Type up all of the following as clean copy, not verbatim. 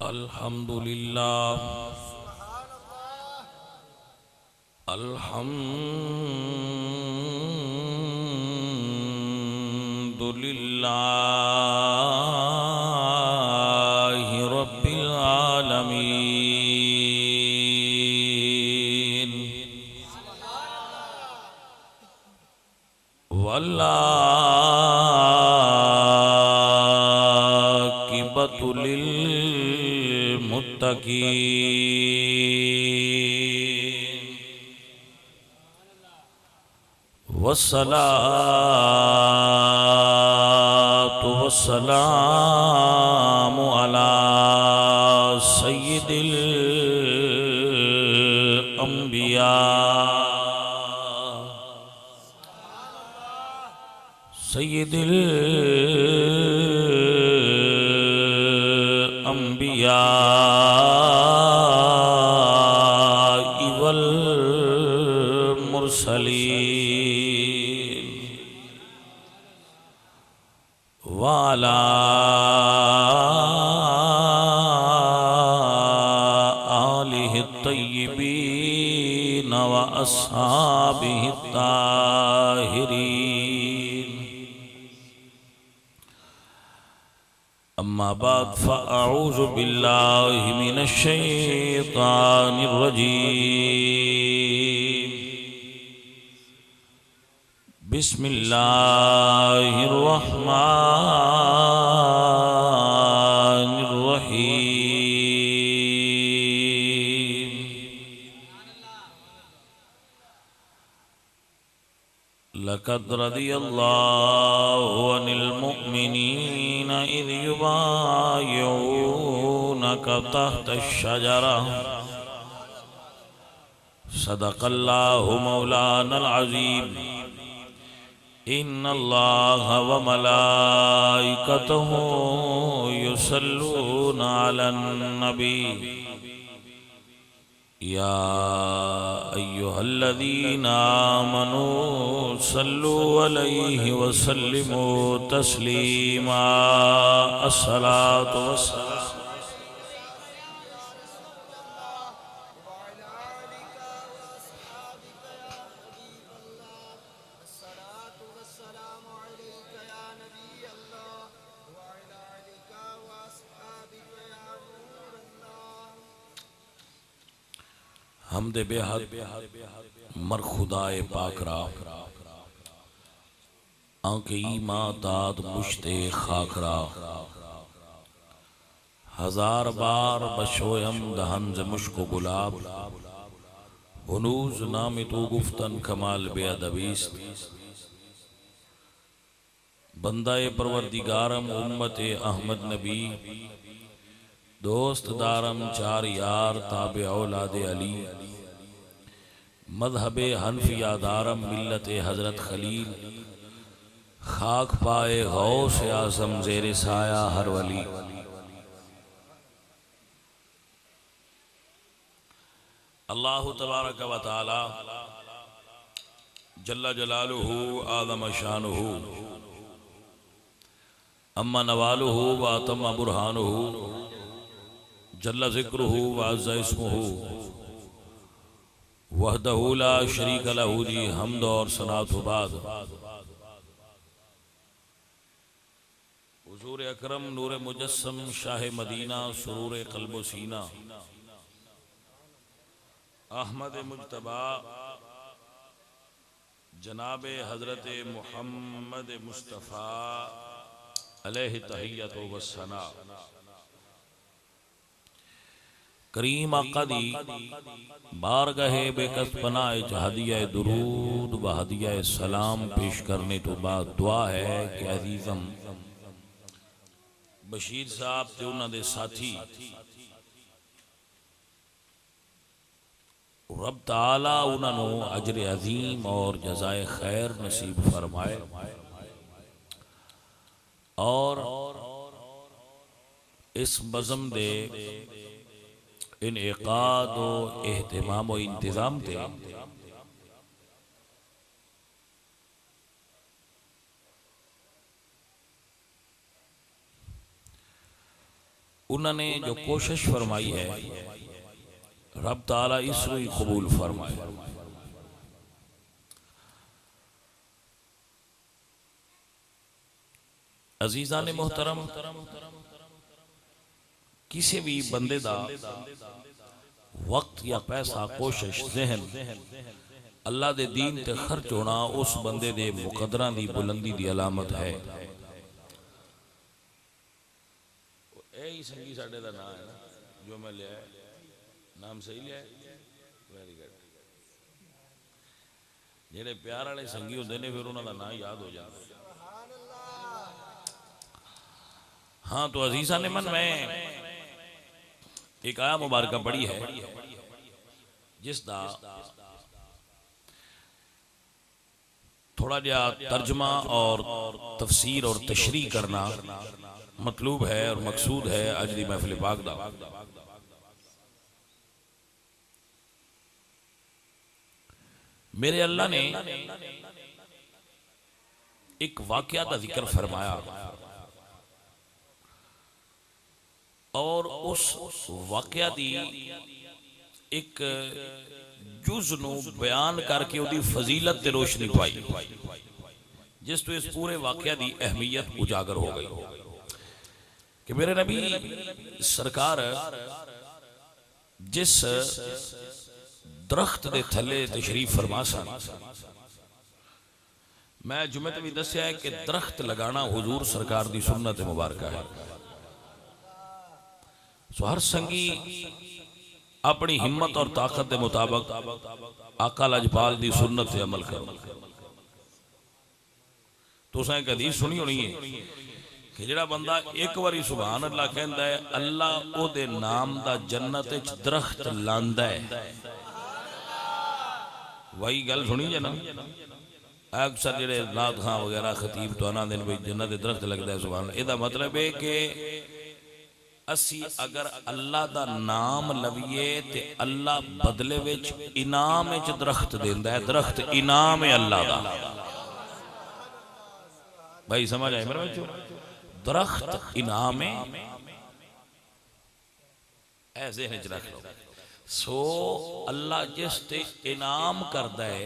अल्हम्दुलिल्लाहि रब्बिल आलमीन वल्लाकिबतु लिल मुत्तकीन वस्सलातु वस्सलामु अला सय्यिदिल अंबिया सय्यिदिल अंबिया वल मुरसलीन वाला आलिहि तय्यिबीन व अस्हाबिहि ताहिरीन अम्मा बाद फ़अऊज़ु बिल्लाहि मिनश शैतानिर रजीम बिस्मिल्लाहिर रहमानिर रहीम लक़द रदियल्लाहु अनिल मुअ्मिनीन इज़ युबायिऊनका तहतश शजरा सदक़ल्लाहु मौलानल अज़ीम इन्नल्लाह व मलाइकतहु युसल्लूना अलन नबी या अय्युहल्लज़ीना आमनू सल्लु अलैहि व सल्लिमू तस्लीमा अस्सलातु वस्सलाम हमदे बेहद मर खुदाए पाकरा आंके ईमा दाद मुश्ते खाकरा हजार बार बशोयम दहन ज मुश्को गुलाब हुनूज नाम तो गुफ्तन कमाल बेअदबीस्त बंदाए परवरदिगारम उम्मत अहमद नबी दोस्त दारम चार यार ताबे औलादे अली मज़हबे हनफिया दारम मिल्लत हज़रत खलील खाक पाए गौस आज़म ज़ेरे साया हर वली अल्लाहु तबारक व तआला जल्ला जलालुहु आज़म शानुहु अम्मा नवालुहु व अतम्मा बुरहानुहु जल्ला ज़िक्रुहु व अज़्ज़ा इस्मुहु वहदहु ला शरीक लहू जी हम्द और सनात बाद हुज़ूर अकरम नूर मुजस्सम शाह मदीना सुरूर क़ल्ब सीना अहमद मुज्तबा जनाब हज़रत मुहम्मद मुस्तफ़ा अलैहि तहिय्यत व सना करीम आका दी बारगाहे बेकस पनाए हदिया दुरूद व हदिया सलाम पेश करने तो बाद दुआ है कि अजीज़म बशीर साहब ते उन्हां दे साथी रब ताला उन्होंने अजर अजीम और जज़ाए खैर नसीब फरमाए और इस बज़म दे इनेकाद व एहतिमाम व इंतज़ाम थे उन्होंने जो कोशिश फरमाई है रब ताला इसको ही कबूल फरमाए। अजीजा ने मोहतरम, किसी भी बंदे दा वक्त या पैसा कोशिश जहन अल्लाह दे दीन ते खर्च होना उस बंदे दे मुकदरां दी बुलंदी दी अलामत है। यही संगी साडे दा नाम है ना जो मैं लिया, नाम सही लिया, वेरी गुड। जेड़े प्यार वाले संगी होंदे ने फिर उन्हां दा नाम याद हो जाता। हाँ तो अजीजा ने मन में एक आया मुबारक पढ़ी है जिसका थोड़ा जा तर्जमा और तफसीर और तशरीह करना मतलूब है और मकसूद है अज दी महफिल पाक दा। मेरे अल्लाह ने एक वाकया का जिक्र फरमाया और उस वाकया दी एक जुज नू बयान करके उदी फजीलत ते रोशनी पाई जिस तो इस पूरे वाकया दी अहमियत उजागर हो गई कि मेरे नबी सरकार जिस दरख्त दे थले तशरीफ फरमा सन, मैं जुमे तो भी दस्या है कि दरख्त लगाना हुजूर सरकार दी सुन्नत मुबारक है। सो हर संगी अपनी हिम्मत और ताकत के मुताबिक आका लजपाल दी सुन्नत से अमल करो। तुसें एक हदीस सुनी होनी है कि जिहड़ा बंदा एक बारी सुभान अल्लाह कहंदा है अल्लाह ओदे नाम दा जन्नत विच दरख्त लांदा है। वही गल सुनी जे ना, अक्सर जेडे नात खां वगैरह खतीब तो आना दिन भाई जन्नत दे दरख्त लगदा है सुभान। इहदा मतलब है कि असी अगर अल्लाह दा नाम लवीए ते अल्लाह बदले विच इनाम विच दरख्त देंदा है। दरख्त इनाम है अल्लाह दा। भाई समझ आए मेरे बच्चों, दरख्त इनाम है, ऐसे ज़हन च रख लो। सो अल्लाह जिस ते इनाम करदा है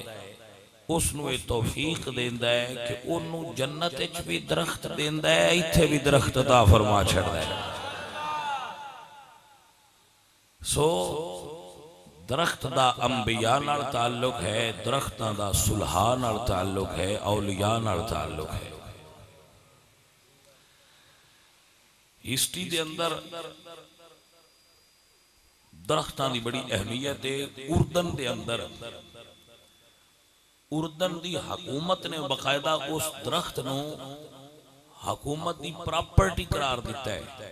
उसनू ये तौफीक देंदा है कि ओनू जन्नत विच भी दरख्त देंदा है, इत्थे भी दरख्त अता फरमा छड़दा है। सो दरख्त दा अंबिया नाल ताल्लुक है, दरख्तां दा सुलहा नाल ताल्लुक है, औलिया नाल ताल्लुक है। हिस्ट्री दे अंदर दरख्तां दी बड़ी अहमियत है। उर्दन दे अंदर उर्दन दी हकूमत ने बाकायदा उस दरख्त नू हकूमत दी प्रॉपर्टी करार दिता है।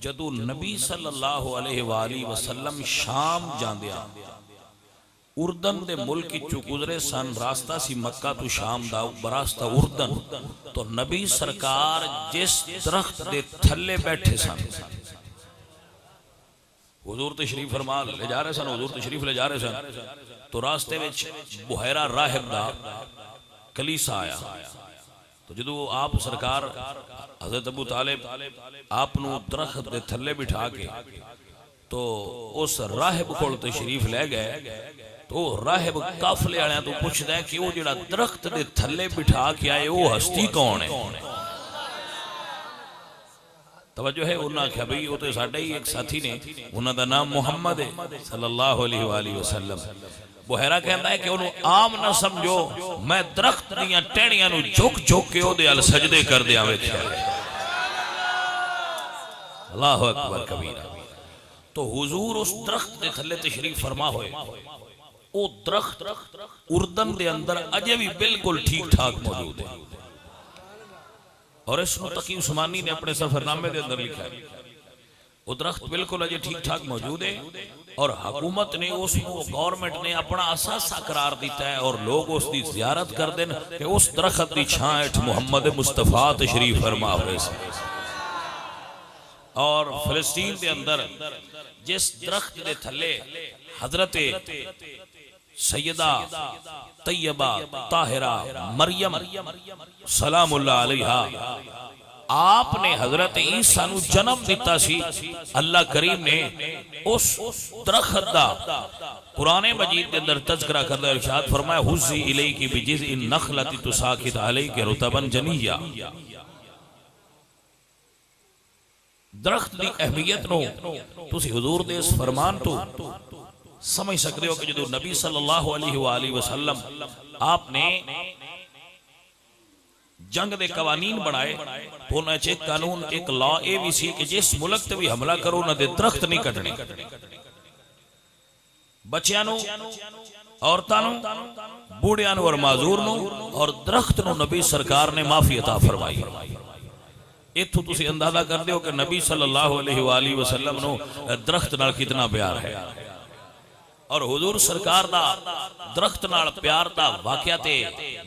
जदों नबी सल्लल्लाहु अलैहि वसल्लम शाम जांदिया उर्दन दे मुल्क चू गुजरे सन, रास्ता सी मक्का तो शाम दा रास्ता उर्दन, तो नबी सरकार जिस दरख्त दे थल्ले बैठे सन हुजूर तशरीफ फरमा ले जा रहे सन, हुजूर तशरीफ ले जा रहे सन, तो रास्ते में बुहैरा राहिब दा कलीसा आया। तो जदों आप सरकार हजरत अबू तालिब आप दरख्त दे थल्ले बिठा के तो उस राहिब कोल तशरीफ ले गए, तो राहिब काफले वालियां तो पूछदा है कि वो जिहड़ा दरख्त दे थल्ले बिठा के आए वो हस्ती कौन है। तवज्जो है, उन्होंने आख्या भाई वो तो साडा ही एक साथी ने, उन्होंने नाम मुहम्मद है सल्लल्लाहु अलैहि वसल्लम। बुहैरा कहता है कि उन्होंने आम ना समझो, मैं दरख्त दीयां टहनियां नूं झुक झुक के ओदे अल सजदे करदियां वेखिया। अल्लाहु अकबर कबीरा। तो हुजूर उस दरख्त दे थल्ले तशरीफ फरमा होए, वो दरख्त उर्दन दे अंदर अजे भी बिल्कुल ठीक ठाक मौजूद है। और इसको तकी उस्मानी ने अपने सफरनामे के अंदर लिखा है, वो दरख्त बिल्कुल अजे ठीक ठाक मौजूद है और हुकूमत ने उसको गवर्नमेंट ने अपना असासा करार दिता है और लोग उसकी जियारत कर देन कि उस दरख्त की छां हेठ मुहम्मद मुस्तफा तशरीफ फरमा हुए। और फिलिस्तीन के अंदर जिस दरख्त के थले हजरत सैयदा तैयबा ताहिरा मरियम सलामुल्लाह अलैहा आपने हजरत ईसा नू जन्म दिता सी। अल्लाह करीम ने उस दरख्त दा कुरान मजीद के अंदर तज़किरा करदा इरशाद फरमाया हुज़्ज़ी इलैकी बिजिज़इन नखलति तुसाकित अलैका रुतबन जनिया। दरख्त दी अहमियत नो तुसी हुजूर दे इस फरमान तो समझ सकते हो कि जो नबी सल्लल्लाहु अलैहि वसल्लम आपने जंग दे कवानीन बनाए तो उन्हें एक कानून एक लॉ ये भी सी कि जिस मुल्क ते भी हमला करो उन्हें दे दरख्त नहीं कटने। बच्चियां नू, औरतां नू, बूढ़ियां नू और माजूर नू और दरख्त नू नबी सरकार ने माफी अता फरमाई। इत्थों तुसी अंदाजा कर दो कि नबी सल्लल्लाहु अलैहि वसल्लम नू दरख्त नाल कितना प्यार है। और हुजूर सरकार दा दरख्त नाल प्यार दा वाकया ते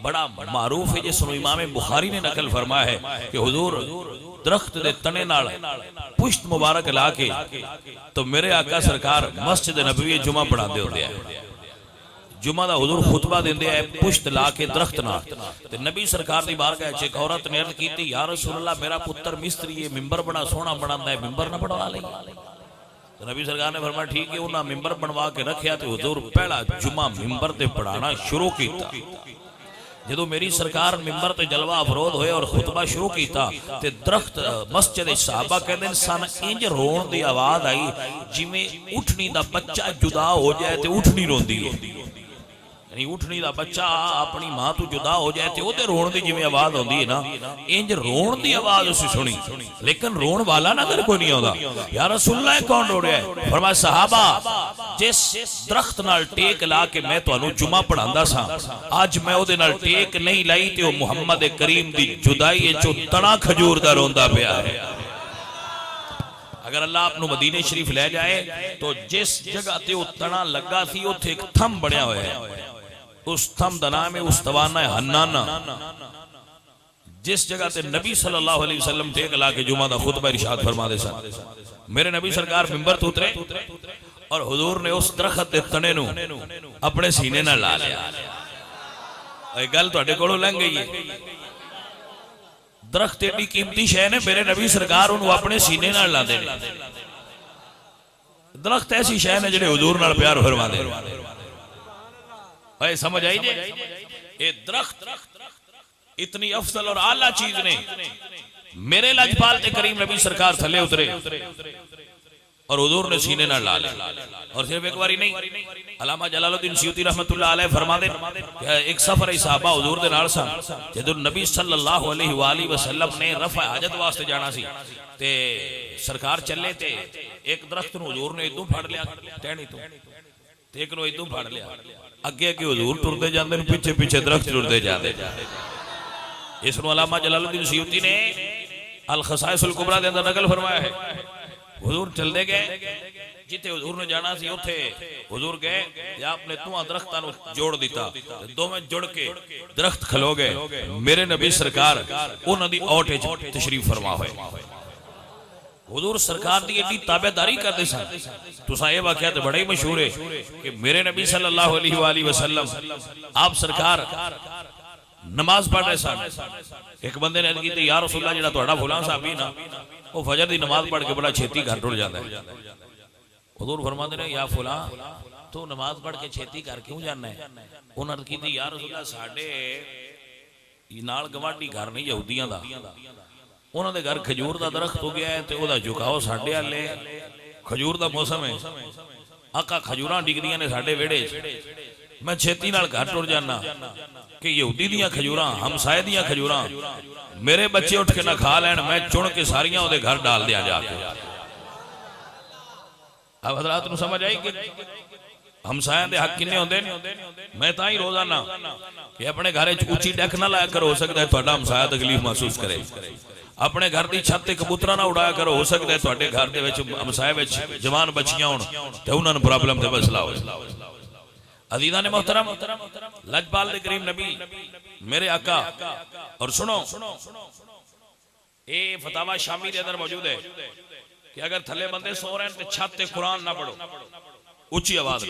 बड़ा मारूफ है, जिसनू इमाम बुखारी ने नकल फरमाया है कि हुजूर दरख्त दे तने नाल पुश्त मुबारक ला के तो मेरे आका सरकार मस्जिद नबवी जुमा पढ़ाते होते हैं। जुमा दा हुजूर खुतबा देंदे है पुश्त ला के दरख्त नाल। ते नबी सरकार दी बारगाह च एक औरत ने अर्ज कीती, या रसूल अल्लाह मेरा पुत्र मिस्त्री है, मिंबर बड़ा सोहना बनांदा है, मिंबर ना बनवा ले। तो नबी सरकार ने फरमाया ठीक है, उन्हें मिंबर बनवा के रखा तो हुजूर पहला जुमा मिंबर ते पढ़ाना शुरू किया। जो मेरी सरकार मिंबर ते जलवा अफरोज होए और खुतबा शुरू किया ते दरख्त मस्जिद सहाबा कहते सन इंज रोण की आवाज आई जिवें उठनी दा बच्चा जुदा हो जाए तो उठनी रोंदी है। यानी उठनी दा बच्चा अपनी मां तो जुदा हो जाए तो ओदे रोण की जिवें आवाज आउंदी है ना, इंज रोण की आवाज उसी सुनी, लेकिन रोण वाला नजर कोई नहीं आउंदा। या रसूलल्लाह कौन रो रहा है? फरमाया सहाबा जिस दरख्त नाल टेक ला के मैं तुहानू जुमा पढ़ांदा सा, अज मैं ओदे नाल टेक नहीं लाई ते ओ मुहम्मद करीम दी जुदाई चो तना खजूर दा रोंदा पिया है। अगर अल्लाह आपनू मदीने शरीफ ले जाए तो जिस जगह ते ओ तना लगा सी उत्थे एक थम बनया होया है, उस थम दा नाम है उस्तवाना हन्नाना। जिस जगह ते नबी सल्लल्लाहु अलैहि वसल्लम टेक ला के जुमा दा खुतबा इरशाद फरमाते सन, मेरे नबी सरकार मिंबर तो उतरे और हुजूर ने उस दरख्त दे तने नू अपने सीने नाल ला लिया। ये गल तुहाडे कोलों लंघ गई है। दरख्त एडी कीमती शै ने, मेरे नबी सरकार उन्होंने अपने सीने नाल लांदे ने। दरख्त ऐसी शै ने जिहड़े हुजूर नाल प्यार फरमांदे ने। भाई समझ आई जे ये दरख्त इतनी अफजल और आला चीज ने। मेरे लजपाल ते करीम नबी सरकार थले उतरे और हुजूर ने सीने नाल ला लिया। और सिर्फ एक बारी नहीं, अल्लामा जलालुद्दीन सयूती रहमतुल्लाह अलैह फरमाते एक सफर है सहाबा हुजूर दे नाल सन, जदों नबी सल्लल्लाहु अलैहि वसल्लम ने रफा हाजत वास्ते जाना सी ते सरकार चले ते एक दरख्त नूं हुजूर ने इदों फड़ लिया टहनी तो ते एक नूं इदों फड़ लिया। अगे अगे हुजूर टुरदे जांदे ने, पीछे पीछे दरख्त टुरदे जांदे। इसनूं अल्लामा जलालुद्दीन सयूती ने अल खसाइसुल कुबरा दे अंदर नकल फरमाया है। हुजूर चलते गए जिथे हुजूर ने जाना सी, उथे हुजूर गए आपने तुआ दरख्तां नूं जोड़ दिता, दोवें जुड़ के दरख्त खलो गए। मेरे नबी सरकार उन्हां दी औट विच तशरीफ फरमा होए। हुजूर सरकार दी एडी ताबेदारी करदे सन। तुसां ये वाकया ते बड़ा ही मशहूर है कि मेरे नबी सल्लल्लाहु अलैहि वसल्लम आप सरकार नमाज पढ़ रहे सन। एक बंदे ने अर्ज की, या रसूलल्लाह जिहड़ा तुहाडा फलां साहब ही ना वो फजर दी नमाज पढ़ के बड़ा छेती घर टुर जाता है। हुजूर फरमाते ने, या फलां तू नमाज पढ़ के छेती घर क्यों जाना है? उन्होंने अर्ज की, या रसूलल्लाह साडे नाल गवांढी घर नहीं यहूदियां दा, उन्होंने घर खजूर का दरख्त हो गया है तो वह झुकाओ साडे वाले, खजूर का मौसम है, आका खजूरां डिगदियां ने साडे वेड़े, मैं छेती नाल घर टुर जाना कि यहूदी दियां खजूरां हमसाए दियां खजूरां मेरे बच्चे उठ के ना खा लैन, मैं चुन के सारियां उहदे घर डाल दिया जाके। अब हजरात नूं समझ आई कि हमसाया दे हक किन्ने होंदे ने। मैं तां ही रोजाना कि अपने घर उच्ची डैक ना लाया करो, हो सकता है तुहाडा हमसाया तकलीफ महसूस करे। अपने घर की छत ते कबूतरा ना उड़ाया करो, हो सकता है तुहाडे घर दे विच हमसाए विच जवान बच्चियां होण ते उन्हां नूं प्रॉब्लम ते मसला होवे। अजीज़ान ने मोहतरम लजपाल दे करीम नबी मेरे आका, और सुनो ये फतावा शामी के अंदर मौजूद है कि अगर थले बंदे सो रहे हैं तो छत ते कुरान ना पढ़ो, उच्ची आवाज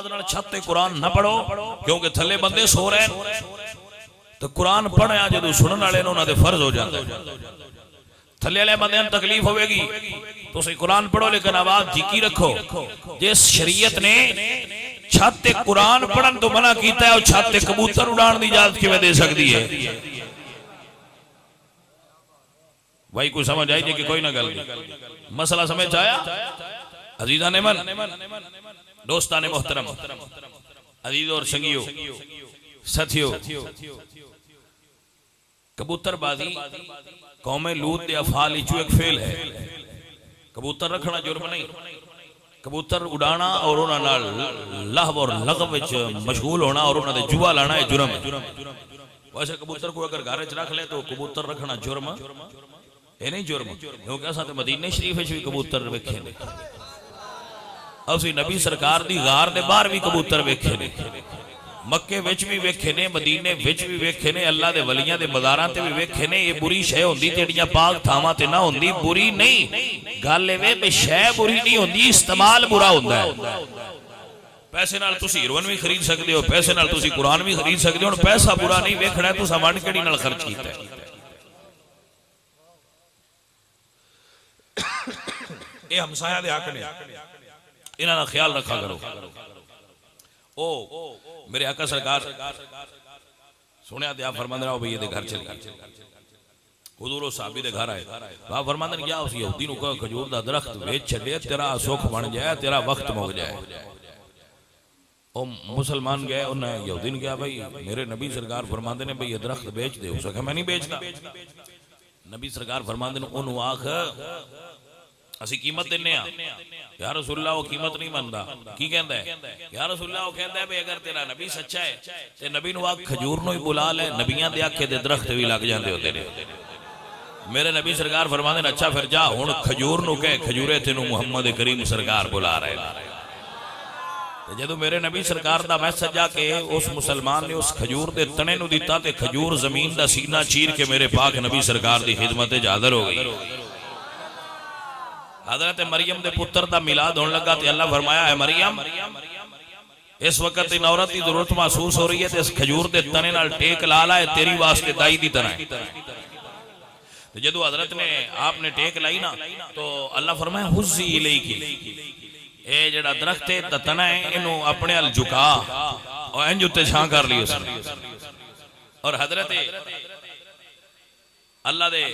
नाल छत ते कुरान ना पढ़ो, क्योंकि थले बंदे सो रहे हैं तो कुरान पढ़िया जो सुनने वाले उन्होंने फर्ज हो जाता है। थले वाले बंदे तकलीफ होगी तो कुरान पढ़ो लेकिन आवाज जीकी रखो। जिस शरीयत ने छत ते कुरान पढ़न तो मना किया है, और छत ते कबूतर उड़ान की इजाजत किवें दे सकती है? भाई कोई समझ आई कि कोई ना गल मसला समझ आया? अजीजा ने मन दोस्तान मोहतरम अजीज और संगियो साथियों, कबूतरबाजी कौमे लूत दे अफाल इचू एक फेल है। कबूतर रखना जुर्म नहीं, कबूतर उड़ाना और उन्हां नाल लहव और लगव विच मशगूल होना और उन्हां दे जुआ लाना है जुर्म है। वैसे कबूतर को अगर घर च रख ले तो कबूतर रखना जुर्म ये नहीं जुर्म, क्योंकि असां ते मदीने शरीफ विच भी कबूतर वेखे ने, असीं नबी सरकार दी गार दे बाहर भी कबूतर वेखे ने, मक्के विच भी वेखे ने, मदीने विच भी वेखे ने, अल्लाह दे वलियां दे मज़ारां ते भी वेखे ने। ये बुरी शै होंदी जेड़ियां पाक थावां ते ना होंदी बुरी नहीं। गल एवे भी शै बुरी नहीं होंदी, इस्तेमाल बुरा होंदा है। पैसे नाल तुसीं हीरोइन भी खरीद सकदे हो, पैसे नाल तुसीं कुरान भी खरीद सकदे हो। हुण पैसा बुरा नहीं वेखना है, तुसां वंड केड़ी नाल खर्च कीता है। ये हमसाया दे हक ने, इन्हां दा ख्याल रखा करो। ओ मेरे आका सरकार सुनिया ते आप फरमांदे रहो भई ये घर चल हुजूर साहबी दे घर आए, आप फरमांदे क्या उस यहूदी नु कह खजूर दा दरख्त बेच छड़े तेरा सुख बन जाए, तेरा वक्त मुक जाए। ओ मुसलमान गए, उन्हें यहूदी ने कहा भाई मेरे नबी सरकार फरमांदे ने भाई ये दरख्त बेच दे। उस मैं नहीं बेचता। नबी सरकार फरमांदे ने ओनु आख असी कीमत देने या रसूलुल्लाह वो कीमत नहीं मनता। की कहंदा है या रसूलुल्लाह वो कहंदा है भाई अगर तेरा नबी सच्चा है ते नबी नु आख खजूर नु ही बुला ले, नबियां दे आखे दे दरख्त भी लग जांदे होते ने। मेरे नबी सरकार फरमांदे ने अच्छा फिर जा हुण खजूर नु कह खजूरे तेनू मुहम्मद करीम सरकार बुला रहे हैं। जदों मेरे नबी सरकार दा मैसेज जाके उस मुसलमान ने उस खजूर दे तने नु दिता ते खजूर जमीन दा सीना चीर के मेरे पाक नबी सरकार दी खिदमत च हाजिर हो गई। हजरत मरियम दे पुत्र दा मिलाद होने लगा तो अल्लाह फरमाया है मरियम इस वक्त इन औरत की जरूरत महसूस हो रही है, तो इस खजूर के तने नाल टेक ला ला है तेरी वास्ते दाई दी तरह। तो जदों हजरत ने आपने टेक लाई ना तो अल्लाह फरमाया हुज़्ज़ी इलैकी, ये जड़ा दरख्त है तना है इनू अपने अल झुका और इंज उत्ते छां कर ली उसने। और हजरत अल्लाह दे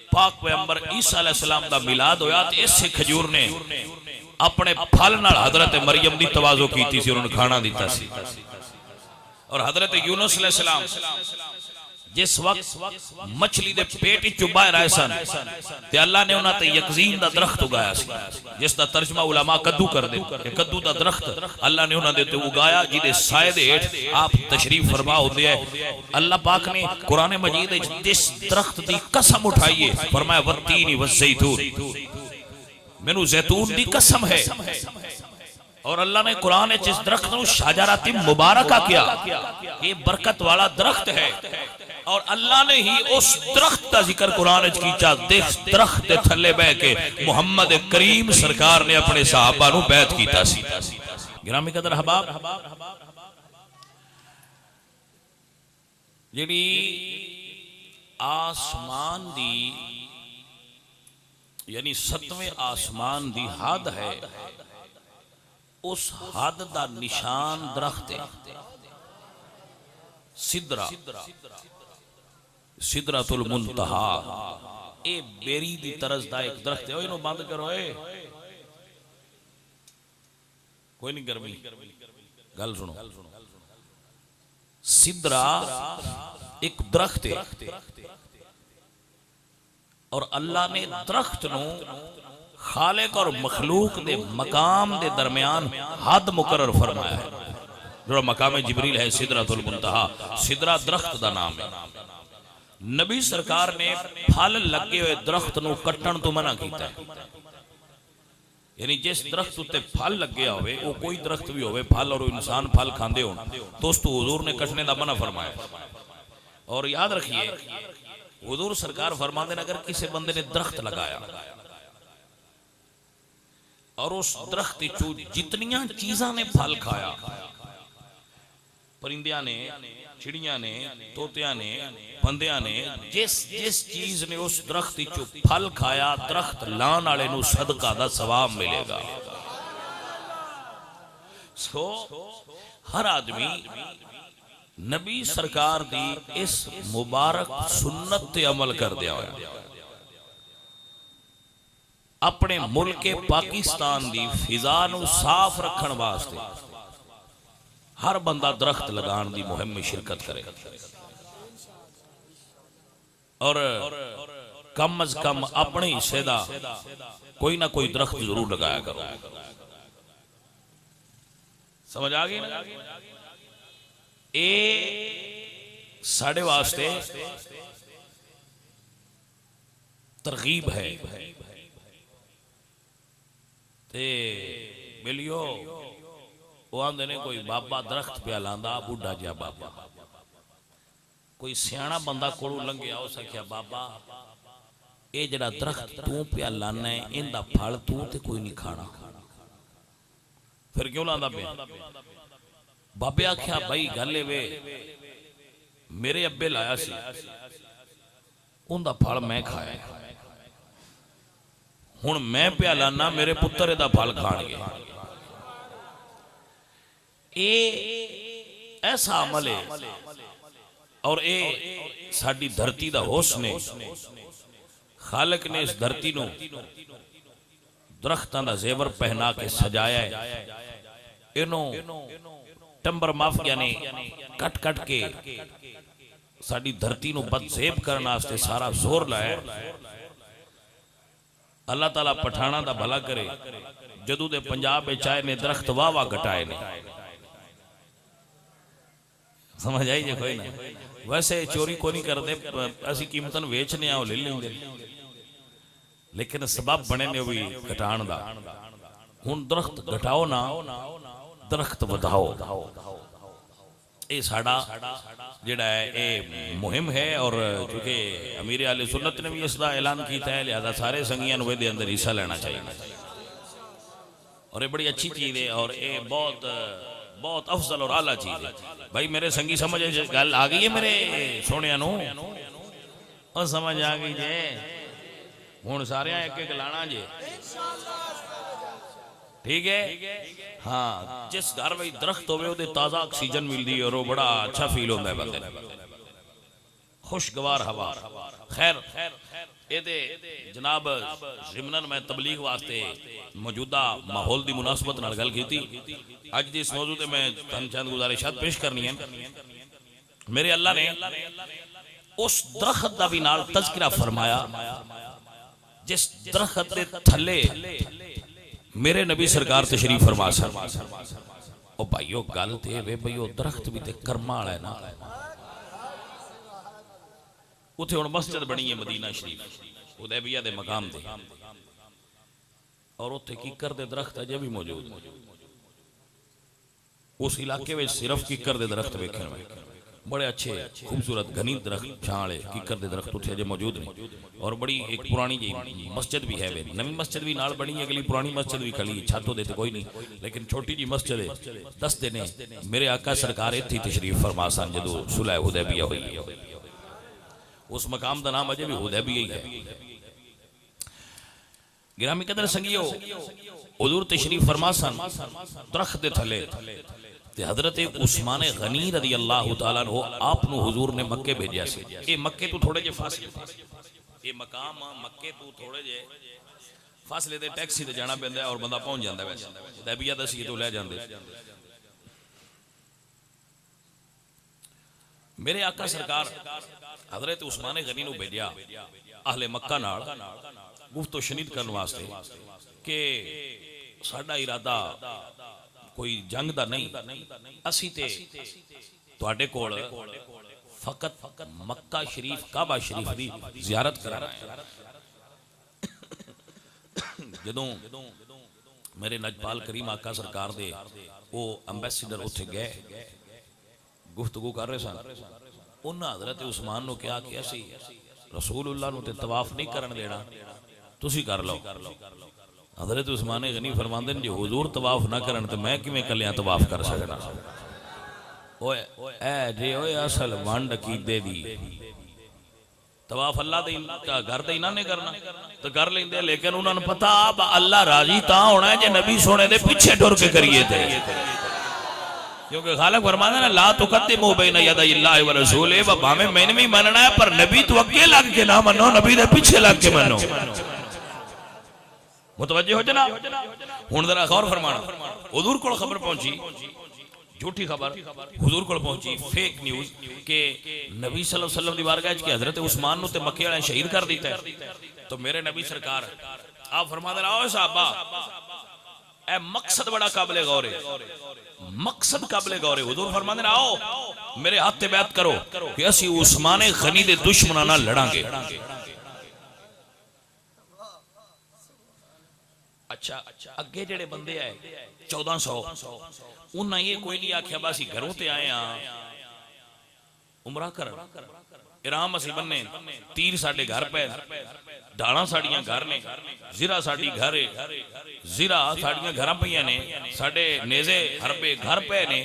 पाक पैगंबर ईसा अलैहिस्सलाम दा मिलाद होया तो इस खजूर ने अपने फल नाल हजरत मरियम दी तवाज़ो कीती सी, उन्होंने खाना दिता सी। और हजरत यूनुस अलैहिस्सलाम जिस वक्त मछली दे पेट चो बाहर आए सन ते अल्लाह ने उन्हां ते यकजीन दा दरख्त उगाया सी, जिस दा तर्जमा उलमा कद्दू कर दे। कद्दू दा दरख्त अल्लाह ने उन्हां दे ते उगाया जिदे साए दे हेठ आप तशरीफ फरमा होंदे है। अल्लाह पाक ने कुरान मजीद विच जिस दरख्त दी कसम उठाई है फरमाया वत्तीनी वज़ैतून, मैनू जैतून दी कसम है। और अल्लाह ने कुरान इस दरख्त को शाजराती मुबारका किया, ये बरकत वाला दरख्त है। और अल्लाह ने ही उस दरख्त का जिक्र कुरान कीता, देख दरख्त के थले बह के मुहम्मद करीम सरकार ने अपने सहाबा नु बैत कीता सी। गिरामी कदर हबाब जेड़ी आसमान दी यानी 7वें आसमान दी हद है, उस हद दा निशान दरख्त है सिदरा, सिदरातुल मुंतहा। ए बेरी दी तरज दा एक दरख्त है। इनो बंद करो ए कोई नहीं गर्मी गल सुनो। सिदरा एक दरख्त है और अल्लाह ने दरख्त नु खालिक और मखलूक दे मकाम दे दरमियान हद मुकर्रर फरमाया है, जो मकाम जिब्रील है सिदरातुल मुंतहा। सिदरा दरख्त दा नाम है। नबी सरकार ने फल लगे हुए दरख्त नु कट्टण तो मना कीता है, यानी जिस दरख्त उत्ते फल लगे होवे वो कोई दरख्त भी होवे फल और इंसान फल खांदे हो तो उसको हुजूर ने कटने का मना फरमाया। और याद रखिए हुजूर सरकार फरमाते हैं अगर किसी बंदे ने दरख्त लगाया और उस दरख्त चो जितनियां चीज़ां ने फल खाया परिंदियां ने, चिड़ियां ने, तोतियां ने, बंदियां ने, जिस जिस चीज ने उस दरख्त चो फल खाया, दरख्त लाण वाले नूं सदका दा सवाब मिलेगा। सो हर आदमी नबी सरकार दी इस मुबारक सुन्नत ते अमल कर दिया होया। अपने मुल्क पाकिस्तान दी फिजा नूं साफ रखण वास्ते हर बंदा दरख्त लगान दी मुहिम में शिरकत करे और कम अज कम अपने हिस्से दा कोई ना कोई दरख्त जरूर लगाया करो। समझ आ गई ना? ए साढ़े वास्ते तरगीब है। ते बिलियो वो आंदे ने कोई बाबा दरख्त पे लांदा, बुढ़ा जिहा बाबा, कोई सियाणा बंदा कोलों लंघिया, उस आख्या बाबा ये जड़ा दरख्त तू पे लाना है इनका फल तू ते कोई नहीं खाना, फिर क्यों लांदा पे? बाबे आख्या भाई गल वे मेरे अब्बे लाया सी, उनका फल मैं खाया, हुण मैं पिया लाना, मेरे पुत्र इहदा फल खाणगे। ए ऐसा अमल है और ए साडी धरती दा हुस्न है। खालिक ने इस धरती नूं दरख्तां दा जेवर पहना के सजाया है। इनों टंबर माफिया ने कट कट के साडी धरती नूं बदसेब करने वास्ते सारा जोर लाया। अल्लाह ताला पठाना दा भला करे, जदू दे पंजाब विच आए ने दरख्त वाह वाह घटाए ने। समझ आई जे कोई ना? वैसे चोरी को नहीं करते, असी कीमतन वेचने आओ ले लेंगे, लेकिन सबब बने ने भी घटाण दा। हुण दरख्त घटाओ ना, दरख्त वधाओ। ये साडा जिहड़ा है ये मुहिम है और क्योंकि अमीर आले सुन्नत ने भी इसका ऐलान किया है, लिहाजा सारे संगियां नूं इहदे अंदर हिस्सा लेना चाहिए और ये बड़ी अच्छी चीज़ है और ये बहुत बहुत अफजल और आला चीज़ है। भाई मेरे संगी समझ गल आ गई है मेरे सोनिया नूं, और समझ आ गई जे हुण सारे एक एक लाना जे, ठीक है? हाँ, जिस घर में दरख्त होवे उहदे ताज़ा ऑक्सीजन मिलती है और वो बड़ा अच्छा फील होता है बंदे ने, खुशगवार हवा। खैर ये जनाब जिमनन मैं तबलीग वास्ते मौजूदा माहौल की मुनासबत नाल गल की। अज दी इस मौजू ते मैं चंद गुजारिशात पेश करनी है। मेरे अल्लाह ने उस दरख्त का भी नाल तज़किरा फरमाया जिस दरख्त के थले मेरे नबी सरकार तशरीफ फरमा सन। ओ भाईओ गल ते वे भाई ओ दरख्त भी ते कर्मा वाला है ना। उथे हुण मस्जिद बनी है मदीना शरीफ हुदैबिया दे मकाम ते, और उथे कीकर दे दरख्त अजे भी मौजूद है। उस इलाके में सिर्फ कीकर दे दरख्त वेखण में बड़े अच्छे खूबसूरत घनी दरख्त छाले कीकर दे दरख्त उथे अजे मौजूद ने और बड़ी एक पुरानी जी मस्जिद भी है। नवी मस्जिद भी नाल बनी है, अगली पुरानी मस्जिद भी खड़ी, छत दे कोई नहीं, लेकिन छोटी जी मस्जिद है। दसदे ने मेरे आका सरकार इत्थे तशरीफ फरमा सन जदों सुलह हुदैबिया हुई। उस मकाम का नाम अजे भी हुदैबिया ही है। गिरामी कदर संगियो, हुजूर तशरीफ फरमा सन दरख्त दे थले ते हजरत उस्मान गनी रदी अल्लाह तआला अन्हु आप नु हुजूर ने मक्के भेजा सी। ये मक्के तो थोड़े जे फासले, ये मकाम मक्के तो थोड़े जे फासले ते टैक्सी ते जाना पैंदा और बंदा पहुंच जांदा। वैसे हुदैबिया दसी तो ले जांदे। मेरे आका सरकार हजरत उस्मान गनी नु भेजा अहले मक्का नाल गुफ्तो शनीद करने वास्ते कि साडा इरादा कोई जंग दा नहीं, असी ते तुहाडे कोल फकत मक्का शरीफ काबा शरीफ दी जियारत कराना है। जदों मेरे नजपाल करीम आका सरकार दे वो अंबैसडर उत्थे गए गुफ्तगू कर रहे सन, उन्हां हजरत उस्मान नूं कहा कि असी रसूलुल्लाह नूं ते तवाफ नहीं करन देना, तुसी कर लो। हजरत उस्मान गनी फरमांदे ने जो हुजूर तवाफ ना करन तो मैं किवें कलियां तवाफ कर सकदा। ओए ए जे ओए असल वंड कीदे दी तवाफ अल्लाह दे घर दे इन्हां ने करना तो कर लेंदे, लेकिन उन्होंने पता अल्लाह राजी ता होना है जे नबी सोने दे पीछे टुर के करिए थे, क्योंकि खालिक फरमाता है ला तुकद्दिमू बैना यदै अल्लाह व रसूले, भावें मैंने भी मनना है पर नबी तो अगे लग के ना मनो, नबी दे पीछे लग के मनो। मुतवज्जे हो जना। हुण जरा गौर फरमाना, हुजूर को खबर पहुंची, झूठी खबर हुजूर को पहुंची, फेक न्यूज के नबी सल्लल्लाहु अलैहि वसल्लम दी बारगाह च कि हजरत उस्मान नु ते मक्के वाले शहीद कर दिता है। तो मेरे नबी सरकार आप फरमाते आओ साहबा, ए मकसद बड़ा काबिल गौर है, मकसद काबिल गौर है। हुजूर फरमाते आओ मेरे हाथ ते बैत करो कि असी उस्मान गनी दे दुश्मनां नाल लड़ांगे। अच्छा अगे जेड़े बंदे आए 1400 उन्हें ये कोई नहीं आख्या बस घरों ते आए हाँ उमरा कर इराम असी बन्ने, तीर साडे घर पे, ढाला साड़ियां घर ने, जीरा साड़ी घर है, जीरा साड़ियां घर पईयां ने, साडे नेज़े हरबे घर पे ने,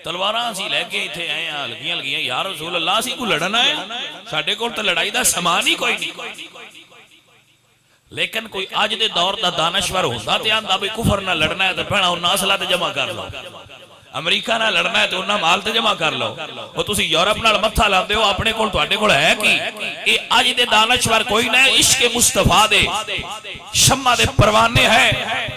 तलवारां असी लैके इत्थे आए हाँ लगियां लगियां। या रसूल अल्लाह असी कोई लड़ना है, साडे कोल तां लड़ाई दा समान ही कोई नहीं। लेकिन कोई अज दे दौर दा दानश्वर होंदा ते आंदा भी कुफर ना लड़ना है तो भैणा उन्हां असला ते जमा कर लो, अमरीका ना लड़ना है तो उन्हां माल ते जमा कर लो। वो तुसी यूरोप नाल मत्था लांदे हो, अपने कोल तुहाडे कोल है कि ये अज दे दानश्वर कोई ना, इश्क मुस्तफा दे शम्मा दे परवाने है।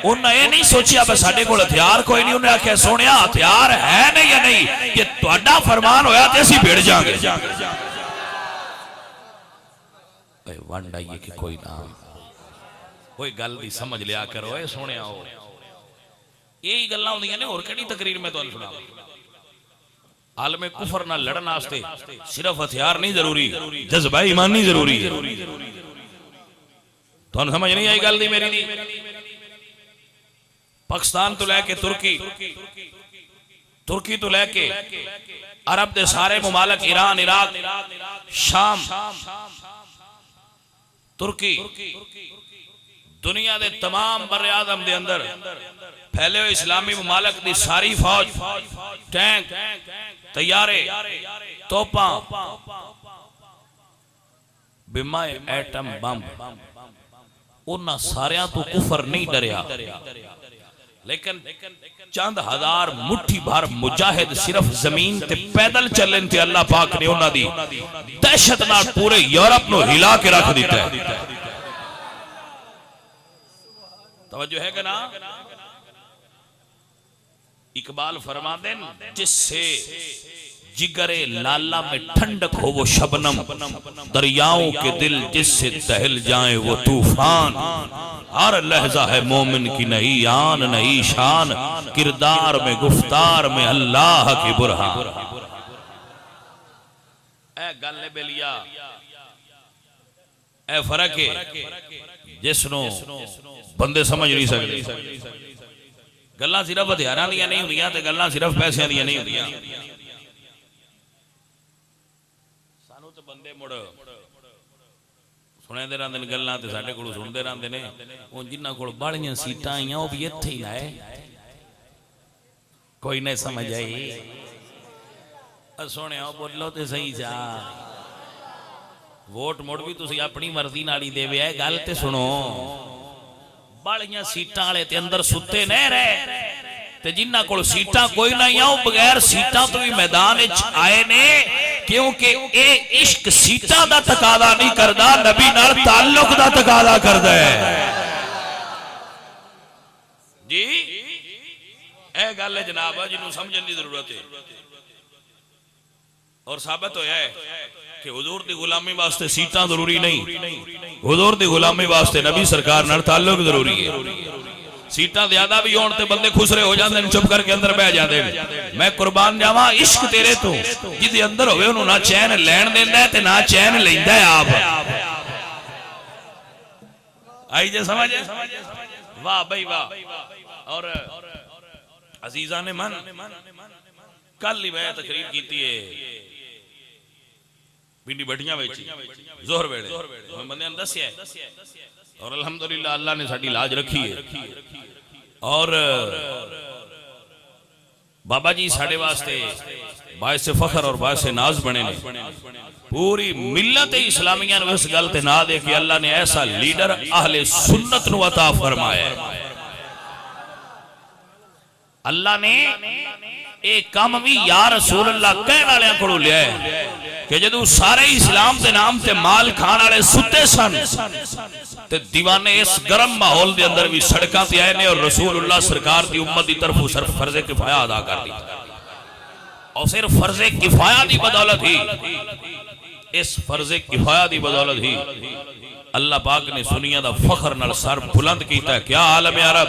उन्हें ये नहीं सोचिया बस साडे कोल हथियार कोई नहीं, उन्हें आख्या सोनिया हथियार है नहीं या नहीं, ये तुहाडा फरमान होया ते असीं भिड़ जांगे। वंड आइए कि कोई ना कोई गल दी समझ लिया करो, ए सोने आओ यही गल्लां होंदियां ने, होर किहड़ी तकरीर में तुहानूं सुणावां। आलमे कुफर नाल लड़न वास्ते सिर्फ हथियार नहीं जरूरी, जज्बा ईमान नहीं जरूरी है। तुहानूं समझ नहीं आई गल दी मेरी दी। पाकिस्तान तो लैके तुर्की तो लैके अरब दे सारे मुमालक, ईरान, इराक, शाम, तुर्की, दुनिया दे तमाम बर्रे आज़म दे अंदर फैले हुए इस्लामी मुमालक दी सारी फौज, टैंक, तैयारे, तोपां, बिमाए एटम बम, उन्हां सारियां तो कुफर नहीं डरिया, लेकिन चंद हजार मुट्ठी भर मुजाहिद सिर्फ जमीन ते पैदल चलन ते अल्लाह पाक ने उन्हां दी दहशत नाल पूरे यूरोप नूं हिला के रख दिता है। तवज्जो है कि ना। इकबाल फरमाते हैं जिससे जिगरे लाला में ठंडक हो वो शबनम, दरियाओं के दिल जिससे तहल जाए वो तूफान, हर लहजा है मोमिन की नई आन नई शान, किरदार में गुफ्तार में अल्लाह की बुरहान। ए गल बेलिया ए फर्क है जिसनों बंदे समझ नहीं सकते। गल्लां सिर्फ हथियारां दियां नहीं हुंदियां ते गल्लां सिर्फ पैसिਆਂ दियां नहीं हुंदियां। सानू ते बंदे मुड़ सुणदे रहंदे ने गल्लां ते साडे कोलों सुणदे रहंदे ने। हुण जिन्हां कोल बालियां सीटां आईयां ओह भी इत्थे ही लाए, कोई नहीं समझ आई। सोहणिया बोलो ते सही जा, वोट मुड़ भी तुसीं अपनी मर्जी नाल ही देवे है। गल ते सुनो, बालियां सीटां वाले ते अंदर सुते नहीं रहे ते जिन्हां कोल सीटां कोई नहीं आओ बगैर सीटां तो भी मैदान विच आए ने, क्योंकि ए इश्क सीटां दा तकादा नहीं करदा, नबी नाल ताल्लुक दा तकादा करदा है जी। ए गल है जनाब जिन्हों समझने की जरूरत है। और साबित होया है कि हुजूर दी गुलामी वास्ते सीटां जरूरी नहीं, हुजूर दी गुलामी वास्ते नबी सरकार नाल ताल्लुक जरूरी है। सीटां ज्यादा भी होण ते बंदे खुसरे हो जांदे ने, चुप करके अंदर बैठ जांदे ने। मैं कुर्बान जावां इश्क तेरे तो, जिदे अंदर होवे ओनू ना चैन लैण देंदा है ते ना चैन लैंदा है आप। आई जे समझ, वाह भाई वाह। और अजीजा ने मन कल ही मैं तकरीर कीती है पिंडी भटियां विच जोहर वेले, बंदे ने दस्सिया और अल्हम्दुलिल्लाह अल्लाह ने साडी लाज रखी है। और बाबा जी साडे वास्ते बायसे फखर और बायसे नाज बने ने। पूरी मिल्लत इस्लामिया ने इस गल ते ना दे कि अल्लाह ने ऐसा लीडर अहले सुन्नत नु अता फरमाया। अल्लाह ने एक काम भी या रसूल अल्लाह कहने वाले को लिया है कि जदों सारे इस्लाम के नाम ते माल खाने वाले सुते सन ते दीवाने इस गर्म माहौल के अंदर भी सड़कों से आए ने और रसूलुल्लाह सरकार की उम्मत की तरफ सिर्फ फर्जे किफाया अदा कर दी। और सिर्फ फर्जे किफाया की बदौलत ही, इस फर्जे किफाया की बदौलत ही अल्लाह पाक ने सुनिया का फखर नाल सर बुलंद किया है। क्या आलम अरब,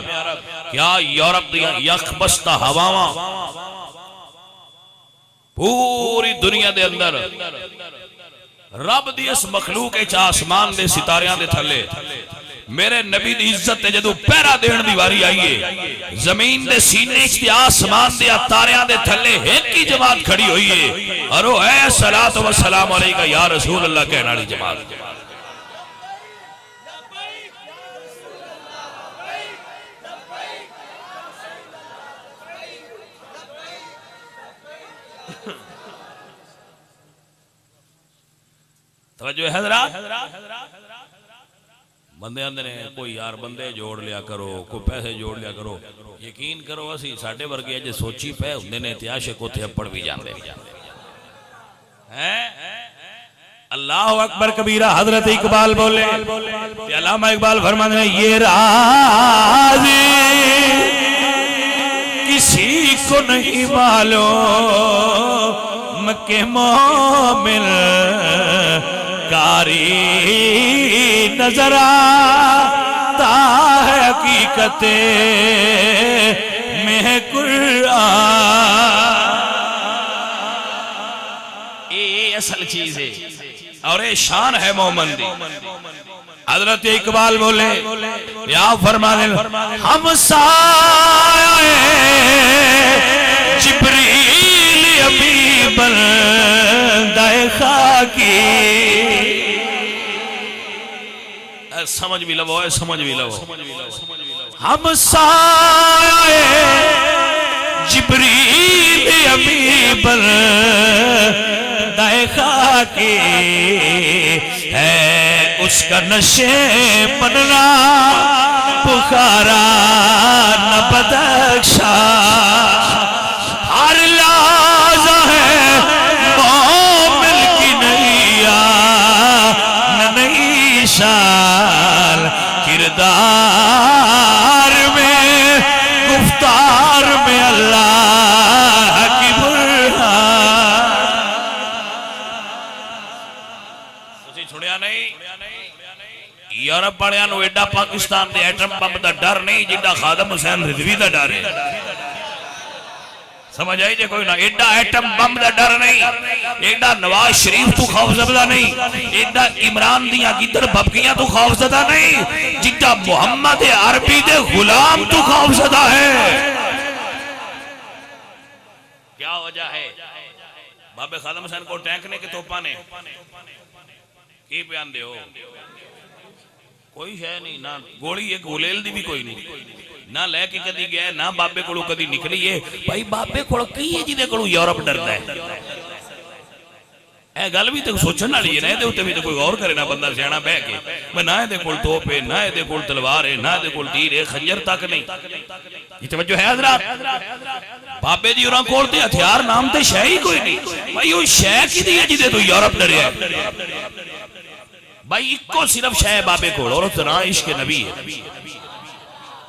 क्या यूरोप दी यखबस्ता हवावां पूरी दुनिया दे अंदर रब दी इस मखलूक आसमान दे सितारियां दे थले मेरे नबी दी इज्जत ते जदों पहरा देण दी वारी आई है, जमीन दे सीने च आसमान दे तारियां दे थले एक ही जमात खड़ी हुई है और वो है सलात व सलाम अलैका या रसूल अल्लाह कहने वाली जमात। तवज्जो है हज़रात। बंदे आंदे ने कोई यार बंदे जोड़ लिया करो, कोई पैसे जोड़ लिया करो। यकीन करो असी साडे वर्गे अजे सोची पे हुंदे ने ते आशिक उत्थे अपड़ भी जांदे हैं। अल्लाह अकबर कबीरा। हजरत इकबाल बोले, अल्लामा इकबाल फरमाते हैं ये राज किसी को नहीं मालूम के मोमिन कारी नजर आता है हकीकत में कुरान। ये असल चीज है और ये शान है मोमिन दी। हजरत इकबाल बोले या फरमाने हम साए जिब्रील अमी बंदाए खाकी। समझ भी लो, समझ भी लो। हम साए जिब्रील अमी बंदाए खाकी है उसका नशे बनना पुकारा न बदक्षा। हर लाजा है मोमिन की नैया न नई शान किरदार में गुफ्तार में अल्लाह की बुरहान। तुसी छुड़िया नहीं यूरोप वालियां नूं एडा पाकिस्तान दे एटम बम दा डर नहीं जिड्डा खादम हुसैन रिजवी दा डर है। समझ आई जे कोई ना। एडा एटम बम दा डर नहीं, एडा नवाज शरीफ तू खौफजदा नहीं, एडा इमरान दियां गिदड़ बबकियां तू खौफजदा नहीं जिड्डा मोहम्मद अरबी दे गुलाम तू खौफजदा है। क्या वजह है? बाबे खादम हुसैन को टैंक ने के तोपा ने की बयान दे हो? कोई है नहीं ना, गोली एक गुलेल दी भी कोई नहीं ना लैके कदी गया ना बाबे को कदी निकली है। भाई बाबे को की है जिदे को यूरोप डरदा है? ए गल भी तो सोचने वाली है ना। इहदे उत्ते भी तो कोई गौर करे ना बंदा सियाना बह के। मैं ना इहदे कोल तोप है, ना इहदे कोल तलवार है, ना इहदे कोल तीर है, खंजर तक नहीं। ये तवज्जो है हज़रात। बाबे जी होरां कोल ते हथियार नाम ते शै ही कोई नहीं। भाई वो शै किदी है जिदे तो यूरोप डरिया? भाई इको सिर्फ शह बाबे को और ना इश्क नबी है।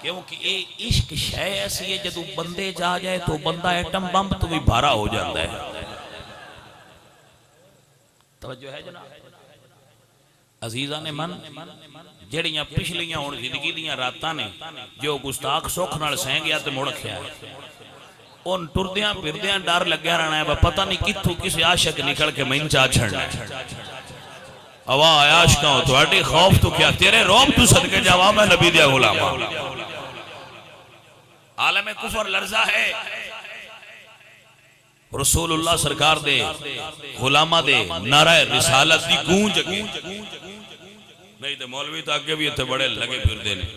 क्योंकि ये इश्क शह ऐसी है जदों बंदे जा जाए तो बंदा एटम बम तो भी भारा हो जाता है। तवज्जो है जनाब। अजीजा ने मन जड़ियां पिछलियां हुण जिंदगी दियां रातां ने जो गुस्ताख सुख नाल सह गया ते मुड़ रखिया उन टुरदियां फिरदियां डर लग्या रहना है पता नहीं कित्थों किसी आशिक निकल के मैनू चा छड़ना है। अवा आयाश का थोड़ी खौफ तो क्या तेरे रोब तू सदके जावा मैं नबी दिया गुलाम। आलम कुफर लर्जा है रसूलुल्लाह सरकार दे गुलामा दे नारा रिसालत दी गूंज नहीं तो मौलवी तो अगे भी इतने बड़े लगे फिरते हैं।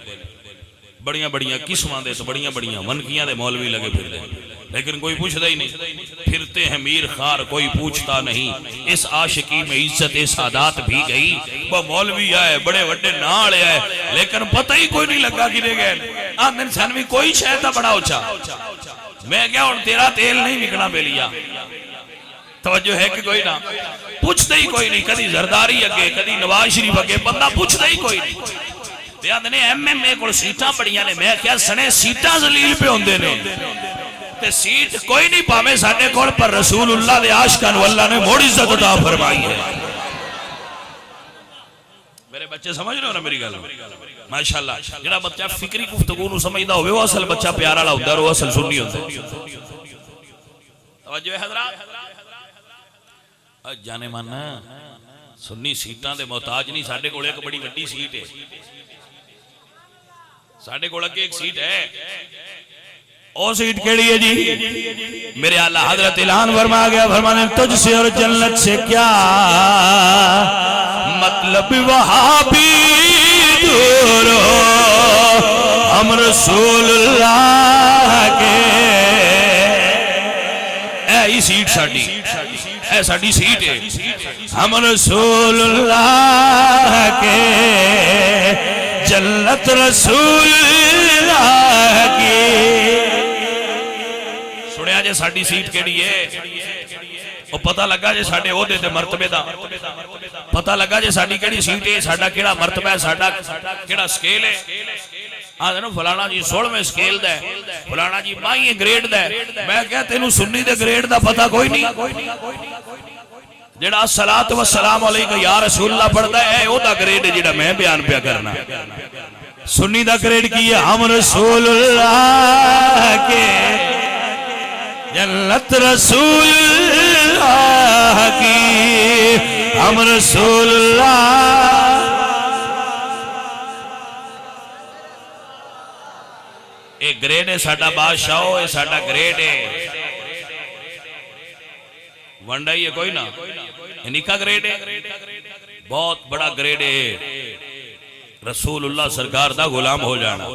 बड़िया बड़िया किस्मां दे तो बड़िया बड़िया मनकियां दे मौलवी लगे फिरते हैं। लेकिन कोई पूछता ही नहीं। फिरते हैं मीर खार कोई पूछता नहीं, इस आशिकी में इज्जत सादात भी गई। वो मौलवी आए बड़े बड़े नाल आए, लेकिन पता ही कोई नहीं लगा कि गए आंदन सन भी कोई शायद बड़ा उचा। मैं क्या हूं तेरा तेल नहीं निकला बेलिया, तवज्जो है कि कोई ना पूछते ही कोई नहीं। कदी जरदारी अगे कदी नवाज शरीफ अगे, बंदा पूछता ही कोई नहीं। याद ने MMA को सीटां बड़ियां ने, मैं क्या सने सीटां जलील पे होंदे ने ते सीट कोई नहीं पावे साडे कोल, पर रसूलुल्लाह दे आशिकां नूं अल्लाह ने मोड़ इज्जत अता फरमाई है। मेरे बच्चे समझ रहे हो ना मेरी गल? माशाअल्लाह जेड़ा बच्चा फिक्री गुफ्तगू नूं समझदा होवे वो असल बच्चा प्यार वाला हुंदा, वो असल सुन्नी हुंदा। तवज्जो है हज़रात? जाने मन सुन्नी सीटां दे मोहताज नहीं। साडे कोल एक बड़ी वड्डी सीट है, साडे कोल अगे एक सीट है। और सीट केड़ी है जी? मेरे आला हजरत ऐलान फरमा गया, फरमाने तुझसे और जन्नत से क्या मतलब वहाबी दूर हो, हम रसूलुल्लाह के। ऐ सीट साडी, ऐ साडी सीट है, हम रसूलुल्लाह के, जन्नत रसूलुल्लाह की। सुनिया जे साडी सीट केड़ी है? वो पता लगा जे साडे ओहदे ते मर्तबे दा पता लगा जे साडी केड़ी सीट है, साडा केड़ा मर्तबा है, साडा केड़ा स्केल है। आंदे नो फलाना जी 16वें स्केल दा है, फलाना जी 22वें ग्रेड दा है। मैं क्या तेनू सुन्नी दे ग्रेड दा पता कोई नहीं? जेड़ा सलात व सलाम अलैका या रसूलल्लाह पढ़दा है ओदा ग्रेड है जेड़ा मैं बयान पिया करना। सुन्नी दा ग्रेड की है? हम रसूलुल्लाह के, जन्नत रसूलुल्लाह की, हम रसूलुल्लाह। एक ग्रेड है साडा बादशाह, है साडा ग्रेड है, वंडा ही है कोई ना, निका ग्रेड है, बहुत बड़ा ग्रेड है। रसूलुल्लाह सरकार दा गुलाम हो जाना,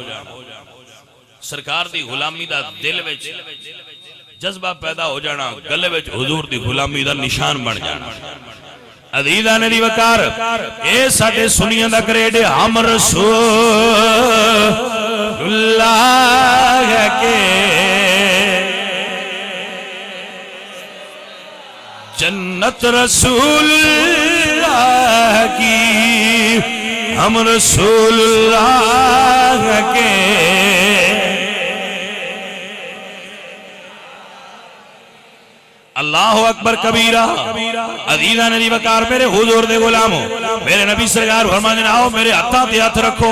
सरकार दी गुलामी दा दिल विच जज्बा पैदा हो जाना, गले विच हुजूर दी गुलामी दा निशान बन जाना। अजीज़ां ने दी वकार ए साडे सुनियां दा ग्रेड है, हम रसूलुल्लाह के, जन्नत रसूलुल्लाह की, हम रसूलुल्लाह के। अल्लाह अकबर कबीरा। अजीज़ां ने दी वकार मेरे हुजूर दे गुलामो, मेरे नबी सरकार फरमाते आओ मेरे हत्थां ते हथ रखो।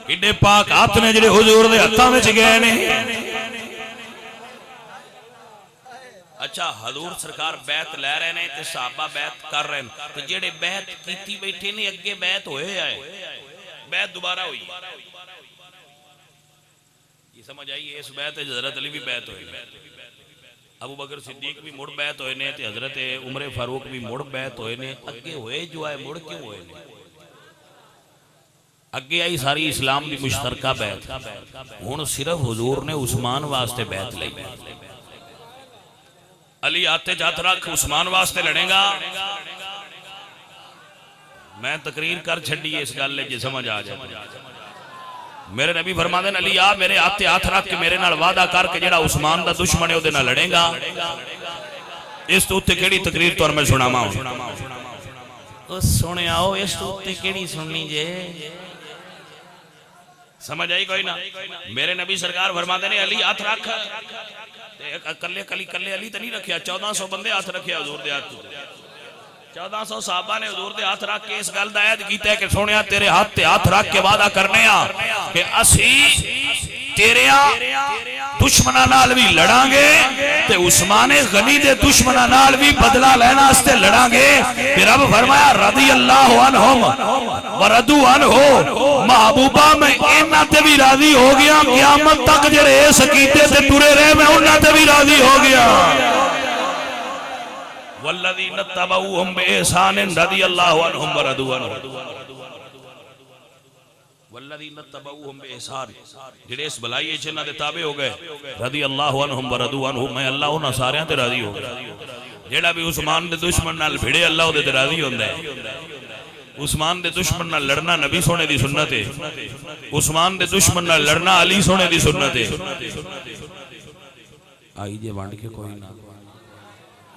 इन्ने पाक हाथ ने जेडे हुजूर दे हत्थां विच गए ने। अच्छा हजूर सरकार बैत लै रहे ने ते सहाबा बैत कर रहे हैं, तो जेडे बैत कीती बैठे ने अगे बैत होए आए, बैत दोबारा हुई। ये समझ आई? इस बैत हजरत अली भी बैत होए, अबू बकर सिद्दीक भी मुड़ बैत होए ने, ते हजरत उमर फारूक भी मुड़ बैत होए ने। अगे होए जो है मुड़ क्यों होए ने? अगे आई सारी इस्लाम की मुश्तरका बैत, हुण सिर्फ हुजूर ने उस्मान वास्ते बैत लई। अली आते जात रख, उस्मान वास्ते लड़ेगा। मैं तकरीर कर छड़ी इस गल जे समझ आ जाए। मेरे नबी फरमाते अली आ मेरे आते हाथ रख के मेरे नाल वादा करके जेड़ा उस्मान दा दुश्मन है ओदे नाल लड़ेगा। इस तो उत्ते केड़ी तकरीर तुहानू मैं सुनावां? ओ सुनिया ओ इस तो उत्ते केड़ी सुननी जे? समझ आई कोई ना? मेरे नबी सरकार फरमाते ने अली हाथ रख, कल्ले कली कल्ले अली तो नहीं रखिया, 1400 बंदे हाथ रखे हुजूर दे हाथ। 1400 साहबा ने हुजूर दे हाथ रख के इस गल दा ऐद कीता कि सोनिया तेरे हाथ ते हाथ रख के वादा करने आ कि असी तेरे दुश्मनां नाल भी लड़ांगे ते उस्मान गनी दे दुश्मनां नाल भी बदला लेना वास्ते लड़ांगे। फिर रब फरमाया रज़ियल्लाहु अन्हुम व रदू अन्हु, महबूबा मैं इन्हां ते भी राजी हो गया, क़यामत तक जेड़े इस कीते ते टुरे रहे मैं उन्हां ते भी राजी हो गया। वल्लज़ीना तबऊहुम बिइहसान रज़ियल्लाहु अन्हुम व रदू अन्हु। वल्लज़ीना तबऊहुम बिइहसान जेड़े इस भलाई च इन्हां दे ताबे हो गए रज़ी अल्लाहु अन्हुम व रदू अन्हु मैं अल्लाह उन्हां सारियां ते राज़ी हो गया जेड़ा भी उस्मान दे दुश्मन नाल भिड़े अल्लाह उहदे ते राज़ी हुंदा है उस्मान दे दुश्मन नाल लड़ना नबी सोने दी सुन्नत है उस्मान दे दुश्मन नाल लड़ना अली सोने दी सुन्नत है आई जे वंड के कोई ना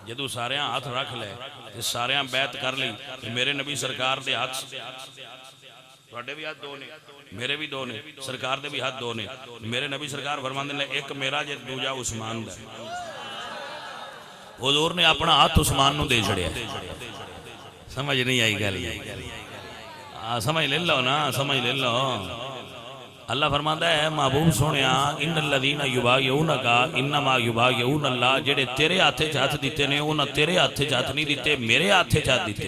जदों सारियां हाथ रख ले ते सारियां बैत कर ली मेरे नबी सरकार दे हाथ तुहाडे भी हाथ दो ने मेरे भी दो ने सरकार दे भी हाथ दो ने मेरे नबी सरकार फरमांदे ने एक मेरा जे दूजा उस्मान दा हुजूर ने अपना हाथ उस्मान नूं दे छड़िया समझ नहीं आई गल समझ ले लो ना समझ ले लो अल्लाह फरमांदा है महबूब सोनिया इन्नल लज़ीना युबायऊनका इन्नमा युबायऊन अल्लाह जेड़े तेरे हाथे च हाथ दिते ने उन्हां तेरे हाथे च हाथ नहीं दिते मेरे हाथे च हाथ दिते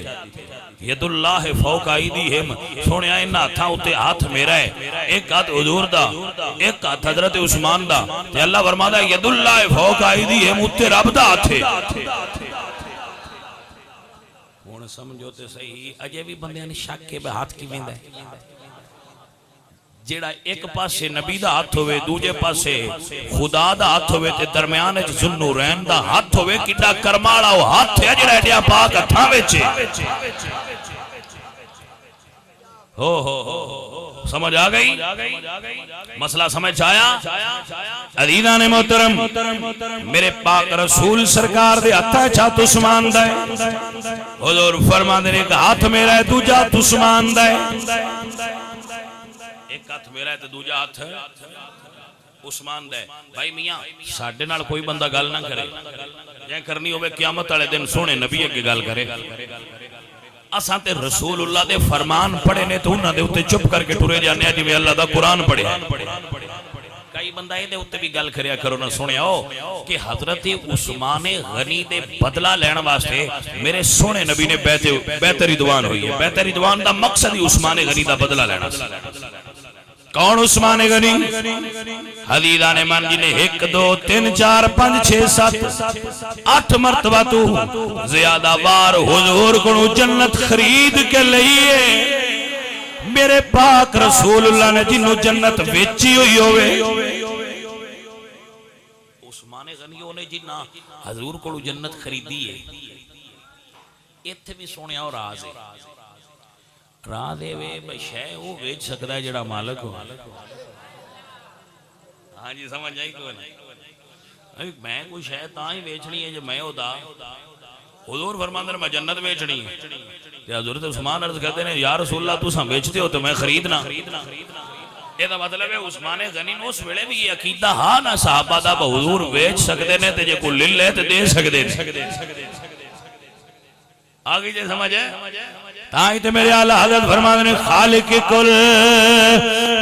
यदुल्लाह फौक अयदीहिम सोनिया इन हाथां उत्ते हाथ मेरा है एक हाथ हुजूर दा एक हाथ हजरत उस्मान दा ते अल्लाह फरमांदा है यदुल्लाह फौक अयदीहिम उत्ते रब दा हाथ है हुण समझो ते सही अजे भी बंदियां ने शक के हाथ किवें दा जेड़ा एक पासे नबी दा हाथ होवे दूजे पासे खुदा दा हाथ होवे ते दरमियान विच ज़ुन्नूरैन दा हाथ होवे किड्डा करमाला ओ हाथ है जेड़ा एडिया पाक हत्थां विच हो समझ आ गई मसला समझ आया अजीज़ान ने मोहतरम मेरे पाक रसूल सरकार दे हत्थां च हाथ उस्मान दा है हुजूर फरमांदे ने एक हाथ मेरा है दूजा हाथ उस्मान दा है एक हाथ मेरा है तो दूजा हाथ उस्मान दा है भाई मियां साडे नाल कोई बंदा गल ना करे जे करनी होवे क़यामत वाले दिन सोने नबी अगे गल करे असां ते रसूलुल्लाह दे फरमान पढ़े ने तो उन्हां दे उत्ते चुप करके टुरे जाने जिवें अल्लाह दा कुरान पढ़े कई बंदा इहदे उत्ते भी गल करया करो ना सुनियो कि हजरत उस्मान गनी दे बदला लेने वास्ते मेरे सोने नबी ने बैत रिदवान हुई है बैत रिदवान दा मकसद ही उस्मान गनी दा बदला लेना कौन उस्मान गनी हदीदा ने मन जी ने 1 2 3 4 5 6 7 8 मरतबा तू ज्यादा बार हुजूर को जन्नत खरीद के लईए मेरे पाक रसूलुल्लाह ने जिन्हों जन्नत बेची हुई होवे उस्मान गनी ने जिन्ना हजूर को जन्नत खरीदी है इत्थे भी सुनिया और राज है राह देवे शह वो बेच सकता है जेड़ा मालक हो हाँ जी समझ आई कोई मैं कोई शह तां ही बेचनी है जो मैं ओदा हुजूर फरमांदे ने मैं जन्नत बेचनी है ते हजरत उस्मान अर्ज करते ने या रसूल अल्लाह तुसां बेचते हो तो मैं खरीदना ਇਹਦਾ मतलब है उस्मान गनी उस वेले भी ये अकीदा हां ना सहाबा दा हुजूर बेच सकते ने ते जे कोई ले ले ते दे सकते ने आगे जे समझ है ताई ते मेरे आला हजरत फरमाते ने खालिक कुल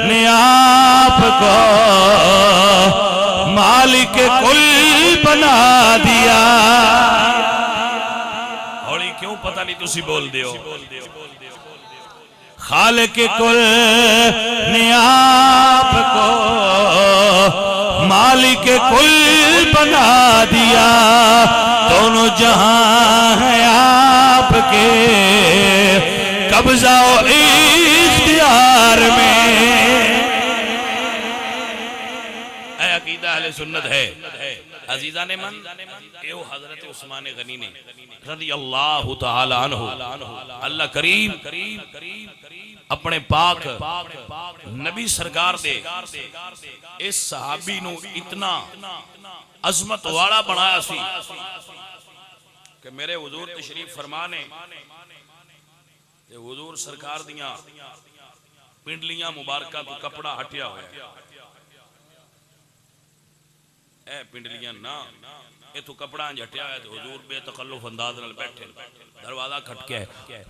ने आपको मालिक कुल बना दिया हौली क्यों पता नहीं तुसी बोल दियो खालिक कुल ने आपको मालिक कुल बना दिया दोनों जहां है आपके कब्जा इख्तियार में अकीदा अहले सुन्नत है अजीजा ने मन यो हजरत उस्मान गनी ने रज़ी अल्लाह तआला अन्हु अल्लाह करीम अपने पाक नबी सरकार दे इस सहाबी नू इतना अजमत वाला बनाया सी कि मेरे हुजूर तशरीफ फरमाने ते हुजूर सरकार दियां पिंडलियां मुबारका तो कपड़ा हटिया होया ए पिंडलियां ना ए तो कपड़ा हटिया है तो हुजूर बेतकल्लुफ अंदाज नाल बैठे दरवाजा खटके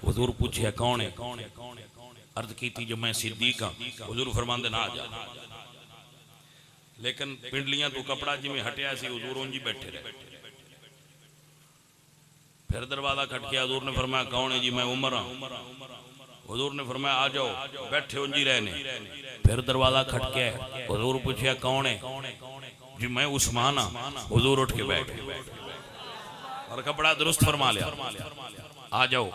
हुजूर पूछया कौन है अर्ज कीती जो मैं सिद्दीक हां हुजूर फरमांदे ना आ जा लेकिन पिंडलियां तो कपड़ा जिवें हटिया सी हुजूर उंज ही बैठे रहे फिर दरवाजा खटके हुजूर ने फरमाया कौन है जी मैं उमर हां हुजूर ने फरमाया आ जाओ बैठे उंज ही रहने फिर दरवाजा खटके हुजूर पूछया कौन है जी मैं उस्मान हां हुजूर उठ के बैठ और कपड़ा दुरुस्त फरमा लिया आ जाओ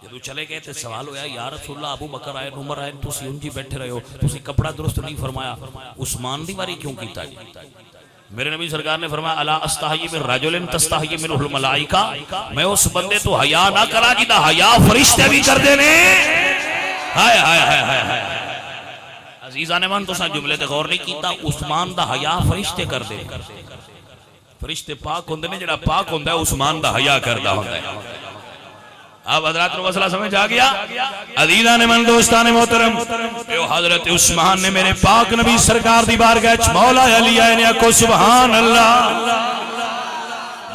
जो चले गए थे सवाल होया या रसूल अल्लाह अबू बकर आए उमर आए तुसी उंजी बैठे रहे हो तुसी कपड़ा दुरुस्त नहीं फरमाया उस्मान दी बारी क्यों कीता जी मेरे नबी सरकार ने फरमाया अला अस्तही मिन रजुलिन तस्तही मिनहुल मलाइका मैं उस बंदे तो हया ना करा जिदा हया फरिश्ते भी कर देने हाय हाय हाय हाय अजीजा ने मन तुसा जुमले ते गौर नहीं कीता उस्मान दा हया फरिश्ते कर दे फरिश्ते पाक होंदे ने जेड़ा पाक होंदा है उस्मान दा हया करदा होंदा है अब हजरत को मसला समझ आ गया अजीजा ने मन दोस्तान मोहतरम यो हजरत उस्मान ने मेरे पाक नबी सरकार दी बारगाह च मौला अली आए ने आखो सुभान अल्लाह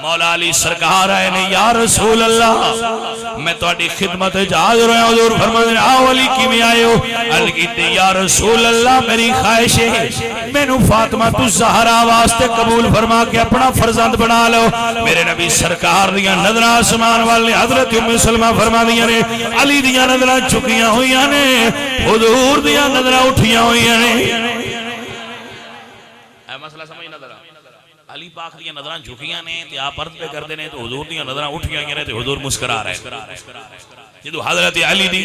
मौला अली सरकार आए ने या रसूल अल्लाह मैं तुम्हारी खिदमत हाजिर होया हुजूर फरमाते हैं आओ अली किवें आए हो अर्ज कीती या रसूल अल्लाह मेरी ख्वाहिश है मैनू फातिमा तु ज़हरा वास्ते कबूल फरमा के अपना फरजंद बना लो मेरे नबी सरकार दियां नजरां आसमान वाले हजरत उम्मे सलमा फरमादियां ने अली दियां नजरां झुकियां होईयां ने हुजूर दियां नजरां उठियां होईयां ने ए मसला समझना जरा अली पाक दी नजरां झुकियां ने ते आप अर्ज पे करदे ने तो हुजूर दी नजरां उठियां ने ते हुजूर मुस्कुरा रहे जदों हजरत अली दी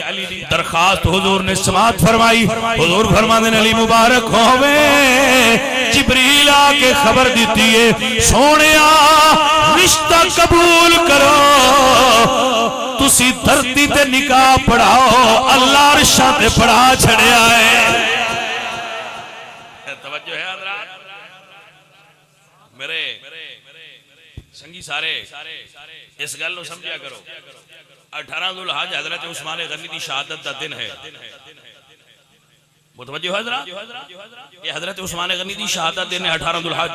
दरखास्त हुजूर ने समाअत फरमाई हुजूर फरमांदे ने अली मुबारक होवे जिब्रील आके खबर दीती है सोनिया रिश्ता कबूल करो तुसी धरती ते निकाह पढ़ाओ अल्लाह अर्शा ते पढ़ा छड़िया है तवज्जो है हजरात मेरे संगी सारे इस गल को समझिया करो 18 जुल्हज हजरत उस्मान गनी की शहादत का दिन है मुतवज्जो हजरत ये हजरत उस्मान गनी की शहादत दिन है 18 जुल्हज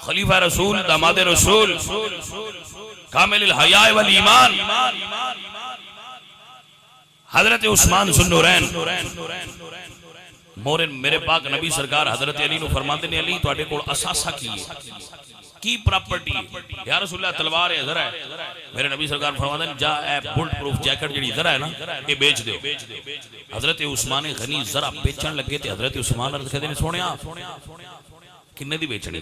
खलीफा रसूल दामाद रसूल कामिल हया वल ईमान हजरत उस्मान सुन्नुरैन मोरे मेरे पाक नबी सरकार हजरत अली नु फरमाते ने अली तुहाडे कोल असासा की प्रॉपर्टी या रसूल अल्लाह तलवार है जरा मेरे नबी सरकार फरमाते ने जा ए बुलेट प्रूफ जैकेट जेडी जरा है ना ये बेच दो हजरत उस्मान गनी जरा बेचन लगे ते हजरत उस्मान अर्ज कहते ने सोनिया किन्ने दी बेचनी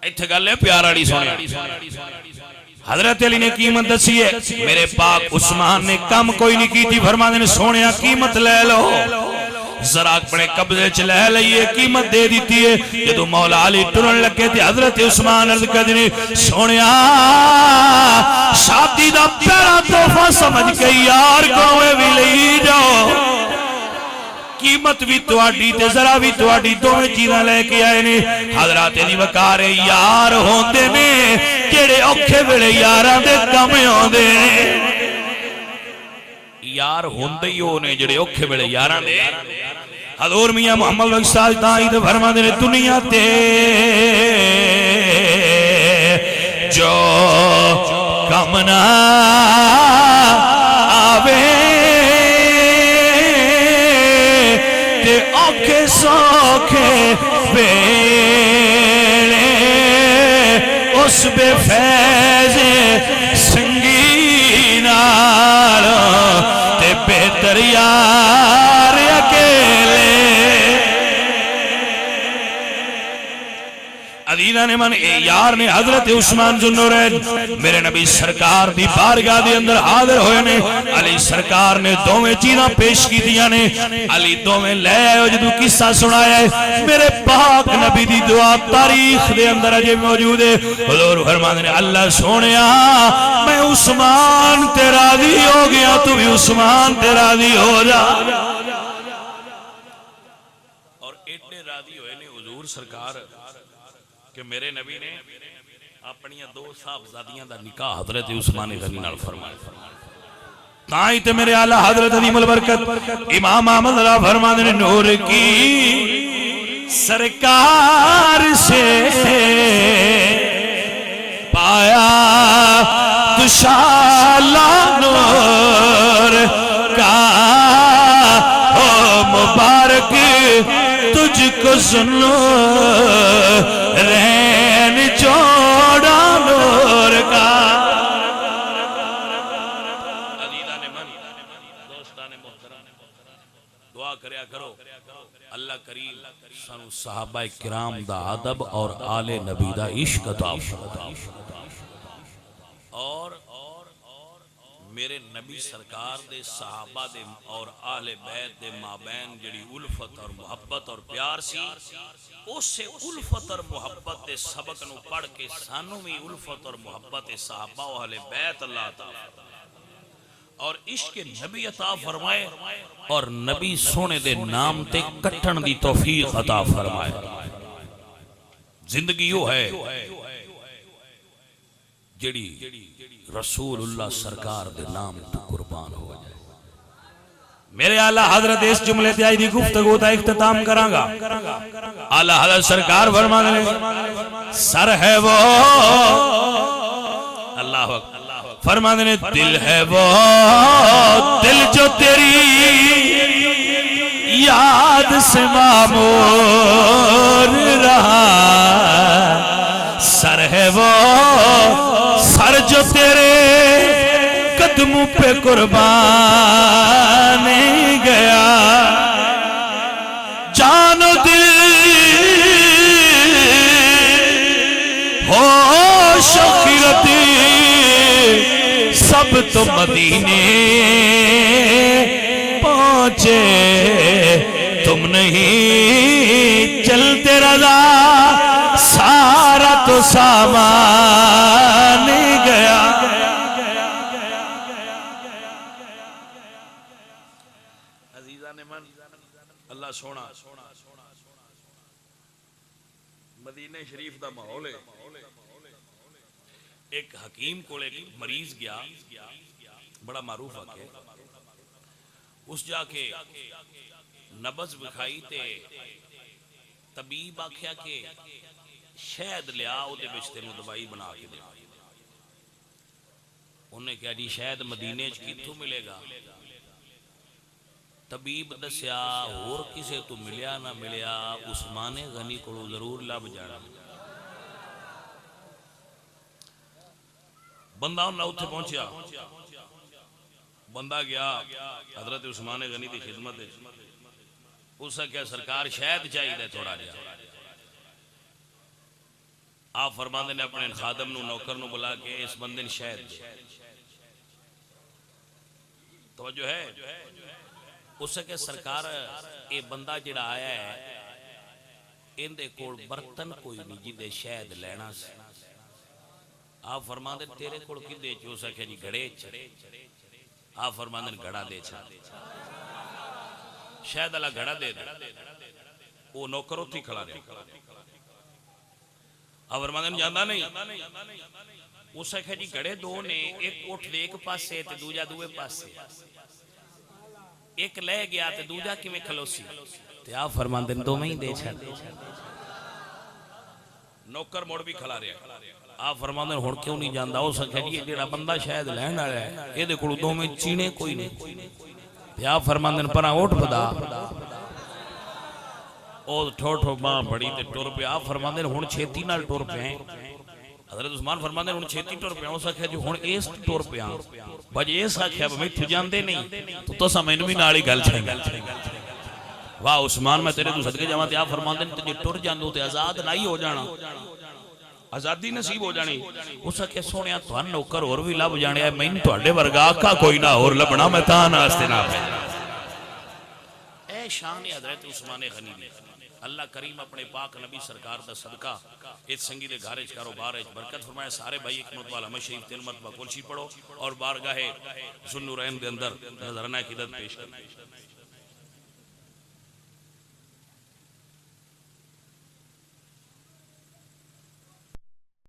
इत्थे गल है प्यार वाली सोनिया हजरत अली ने कीमत दसी है मेरे पाक उस्मान ने कम कोई नहीं की थी फरमाते ने सोनिया कीमत ले लो जरा अपने कब्जे च ले लईए कीमत दे दी है जो मौला अली टुरन लगे थे हजरत उस्मान अर्ज कर ने सोनिया शादी दा पहला तोहफा समझ के यार कोवे भी ले जाओ कीमत भी तुहाडी ते जरा भी तुहाडी दोवें चीज़ां लेके आए ने हजरत दी वकार यार होंदे ने जेड़े औखे वेले यारां दे कम आउंदे ने यार होंदे ही ओ ने जेड़े औखे वेले यारां दे हजूर मियां मोहम्मद बख्श ताई ते फरमांदे ने दुनिया ते जो कम ना आवे औखे सौखे वेले उस बेफैज संगी नाल ते बेहतर यार अकेले अदीना ने मन ए यार ने हजरत उस्मान जुन्नुरैन मेरे नबी सरकार दी बारगाह दे अंदर हाजिर होए ने अली सरकार ने दोवें चीज़ां पेश कीतियां ने अली दोवें ले आए जदों किस्सा सुनाया है मेरे पाक नबी दी दुआ तारीख दे अंदर अजे मौजूद है हुजूर फरमाते ने अल्लाह सोनिया मैं उस्मान ते राजी हो गया तू भी उस्मान ते राजी हो जा और एडे राजी होए ने हुजूर सरकार कि मेरे नबी ने अपनी दो साहबजादियां दा निकाह हजरत उस्मान गनी नाल फरमाया ताई ते मेरे आला हजरत अदीमुल बरकत इमाम अहमद रज़ा फरमाते ने नूर की सरकार से पाया दुशाला नूर का ओ मुबारक तुझको सुनो रैन जोड़ा नूर का दुआ करया करो अल्लाह करीम सानू सहाबा किराम दा अदब और आले नबी दा इश्क अता और मेरे नबी सरकार दे सहाबा दे और आले बैत दे माबैन जड़ी उल्फत और मुहब्बत और प्यार सी, उस उल्फत और मुहब्बत दे सबक नू पढ़ के सानू भी उल्फत और मुहब्बत सहाबा और आले बैत अल्लाह ताला और इश्क नबी अता फरमाए और नबी सोने दे नाम ते कट्टण दी तौफीक अता फरमाए। जिंदगी वो है जड़ी रसूलुल्लाह सरकार दे नाम तो कुर्बान हो जाए। मेरे आला हजरत इस जुमले ते आई दी गुफ्तगू दा इख्तिताम करांगा। आला हजरत सरकार फरमाते हैं सर है वो अल्लाह फरमाते ने दिल है वो दिल जो तेरी याद से मामूर रहा, सर है वो सर जो तेरे कदमों पे कुर्बान गया, जानो दिल हो शौकीरती सब तो मदीने पहुंचे, तुम नहीं चलते रजा सारा तो सामान गया। अजीजा ने मन अल्लाह सोना मदीने शरीफ का माहौल है। एक हकीम को मरीज गया, बड़ा मारूफ है, उस जाके नबज विखाई ते तबीब आख्या के शहद लिया ओदे विच तेनू दवाई बना के दे। उन्हें कहा जी शहद मदीने च कित्थों मिलेगा? तबीब दस्या होर किसे तो मिलिया ना मिलिया, उस्माने गनी को जरूर लब जाना। बंदा उत्थे पहुंचा, बंदा गया हजरत उस्माने गनी की खिदमत, उसने क्या सरकार शहद चाहिए थोड़ा जिहा। आप फरमाते ने अपने खादम नु नौकर नु बुला के इस बंदे ने शहद तो जो है उससे के सरकार ये बंदा जिहड़ा आया है इहदे कोल बर्तन कोई नहीं जिहदे शहद लेना सी। आप फरमाते तेरे कोल किदे च? उस आख्या जी घड़े च। आप फरमाते घड़ा दे छा, शहद वाला घड़ा दे दे। वो नौकर उत्थे खड़ा रहा, अब फरमाते जांदा नहीं। उस आख्या जी घड़े दो ने, एक उठ दे एक पासे ते दूजा दूए पासे, एक ले गया ते दूजा किवें खलोसी ते आप फरमाते दोवें ही दे छड़। नौकर मुड़ भी खड़ा रहा। आप फरमाते हुण क्यों नहीं जांदा? उस आख्या जी जेड़ा बंदा शायद लैण वाला है इहदे कोल दोवें चीने कोई नहीं। ते आप फरमाते परा उठ बदा ओ ठो ठो बां बड़ी ते टुर पे। आप फरमाते हुण छेती नाल टुर पे। हजरत उस्मान फरमाते हुण छेती टुर पे। उस आख्या जी हुण इस टुर पे बज इस आख्या मैथों जांदे नहीं तो तुसां मैनूं भी नाल ही गल छेंगे। वाह उस्मान मैं तेरे तू सदके जावां। ते आप फरमाते ने जे टुर जांदो ते आजाद नहीं हो जाना, आजादी नसीब हो जानी। उस आख्या सोहणिया तुहानू नौकर होर भी लभ जाने, मैनूं तुहाडे वर्गा आका कोई ना होर लभना, मैं तां वास्ते ना भेजना। ए शान है हजरत उस्मान गनी दी। अल्लाह करीम अपने पाक नबी सरकार दा सदका इस संगी दे घर च कारोबार च बरकत फरमाए। सारे भाई एक मरतबा हमें शरीफ 3 मरतबा कुलसी पढ़ो और बारगाहे ज़ुन्नुरैन दे अंदर नज़राना अक़ीदत पेश करो।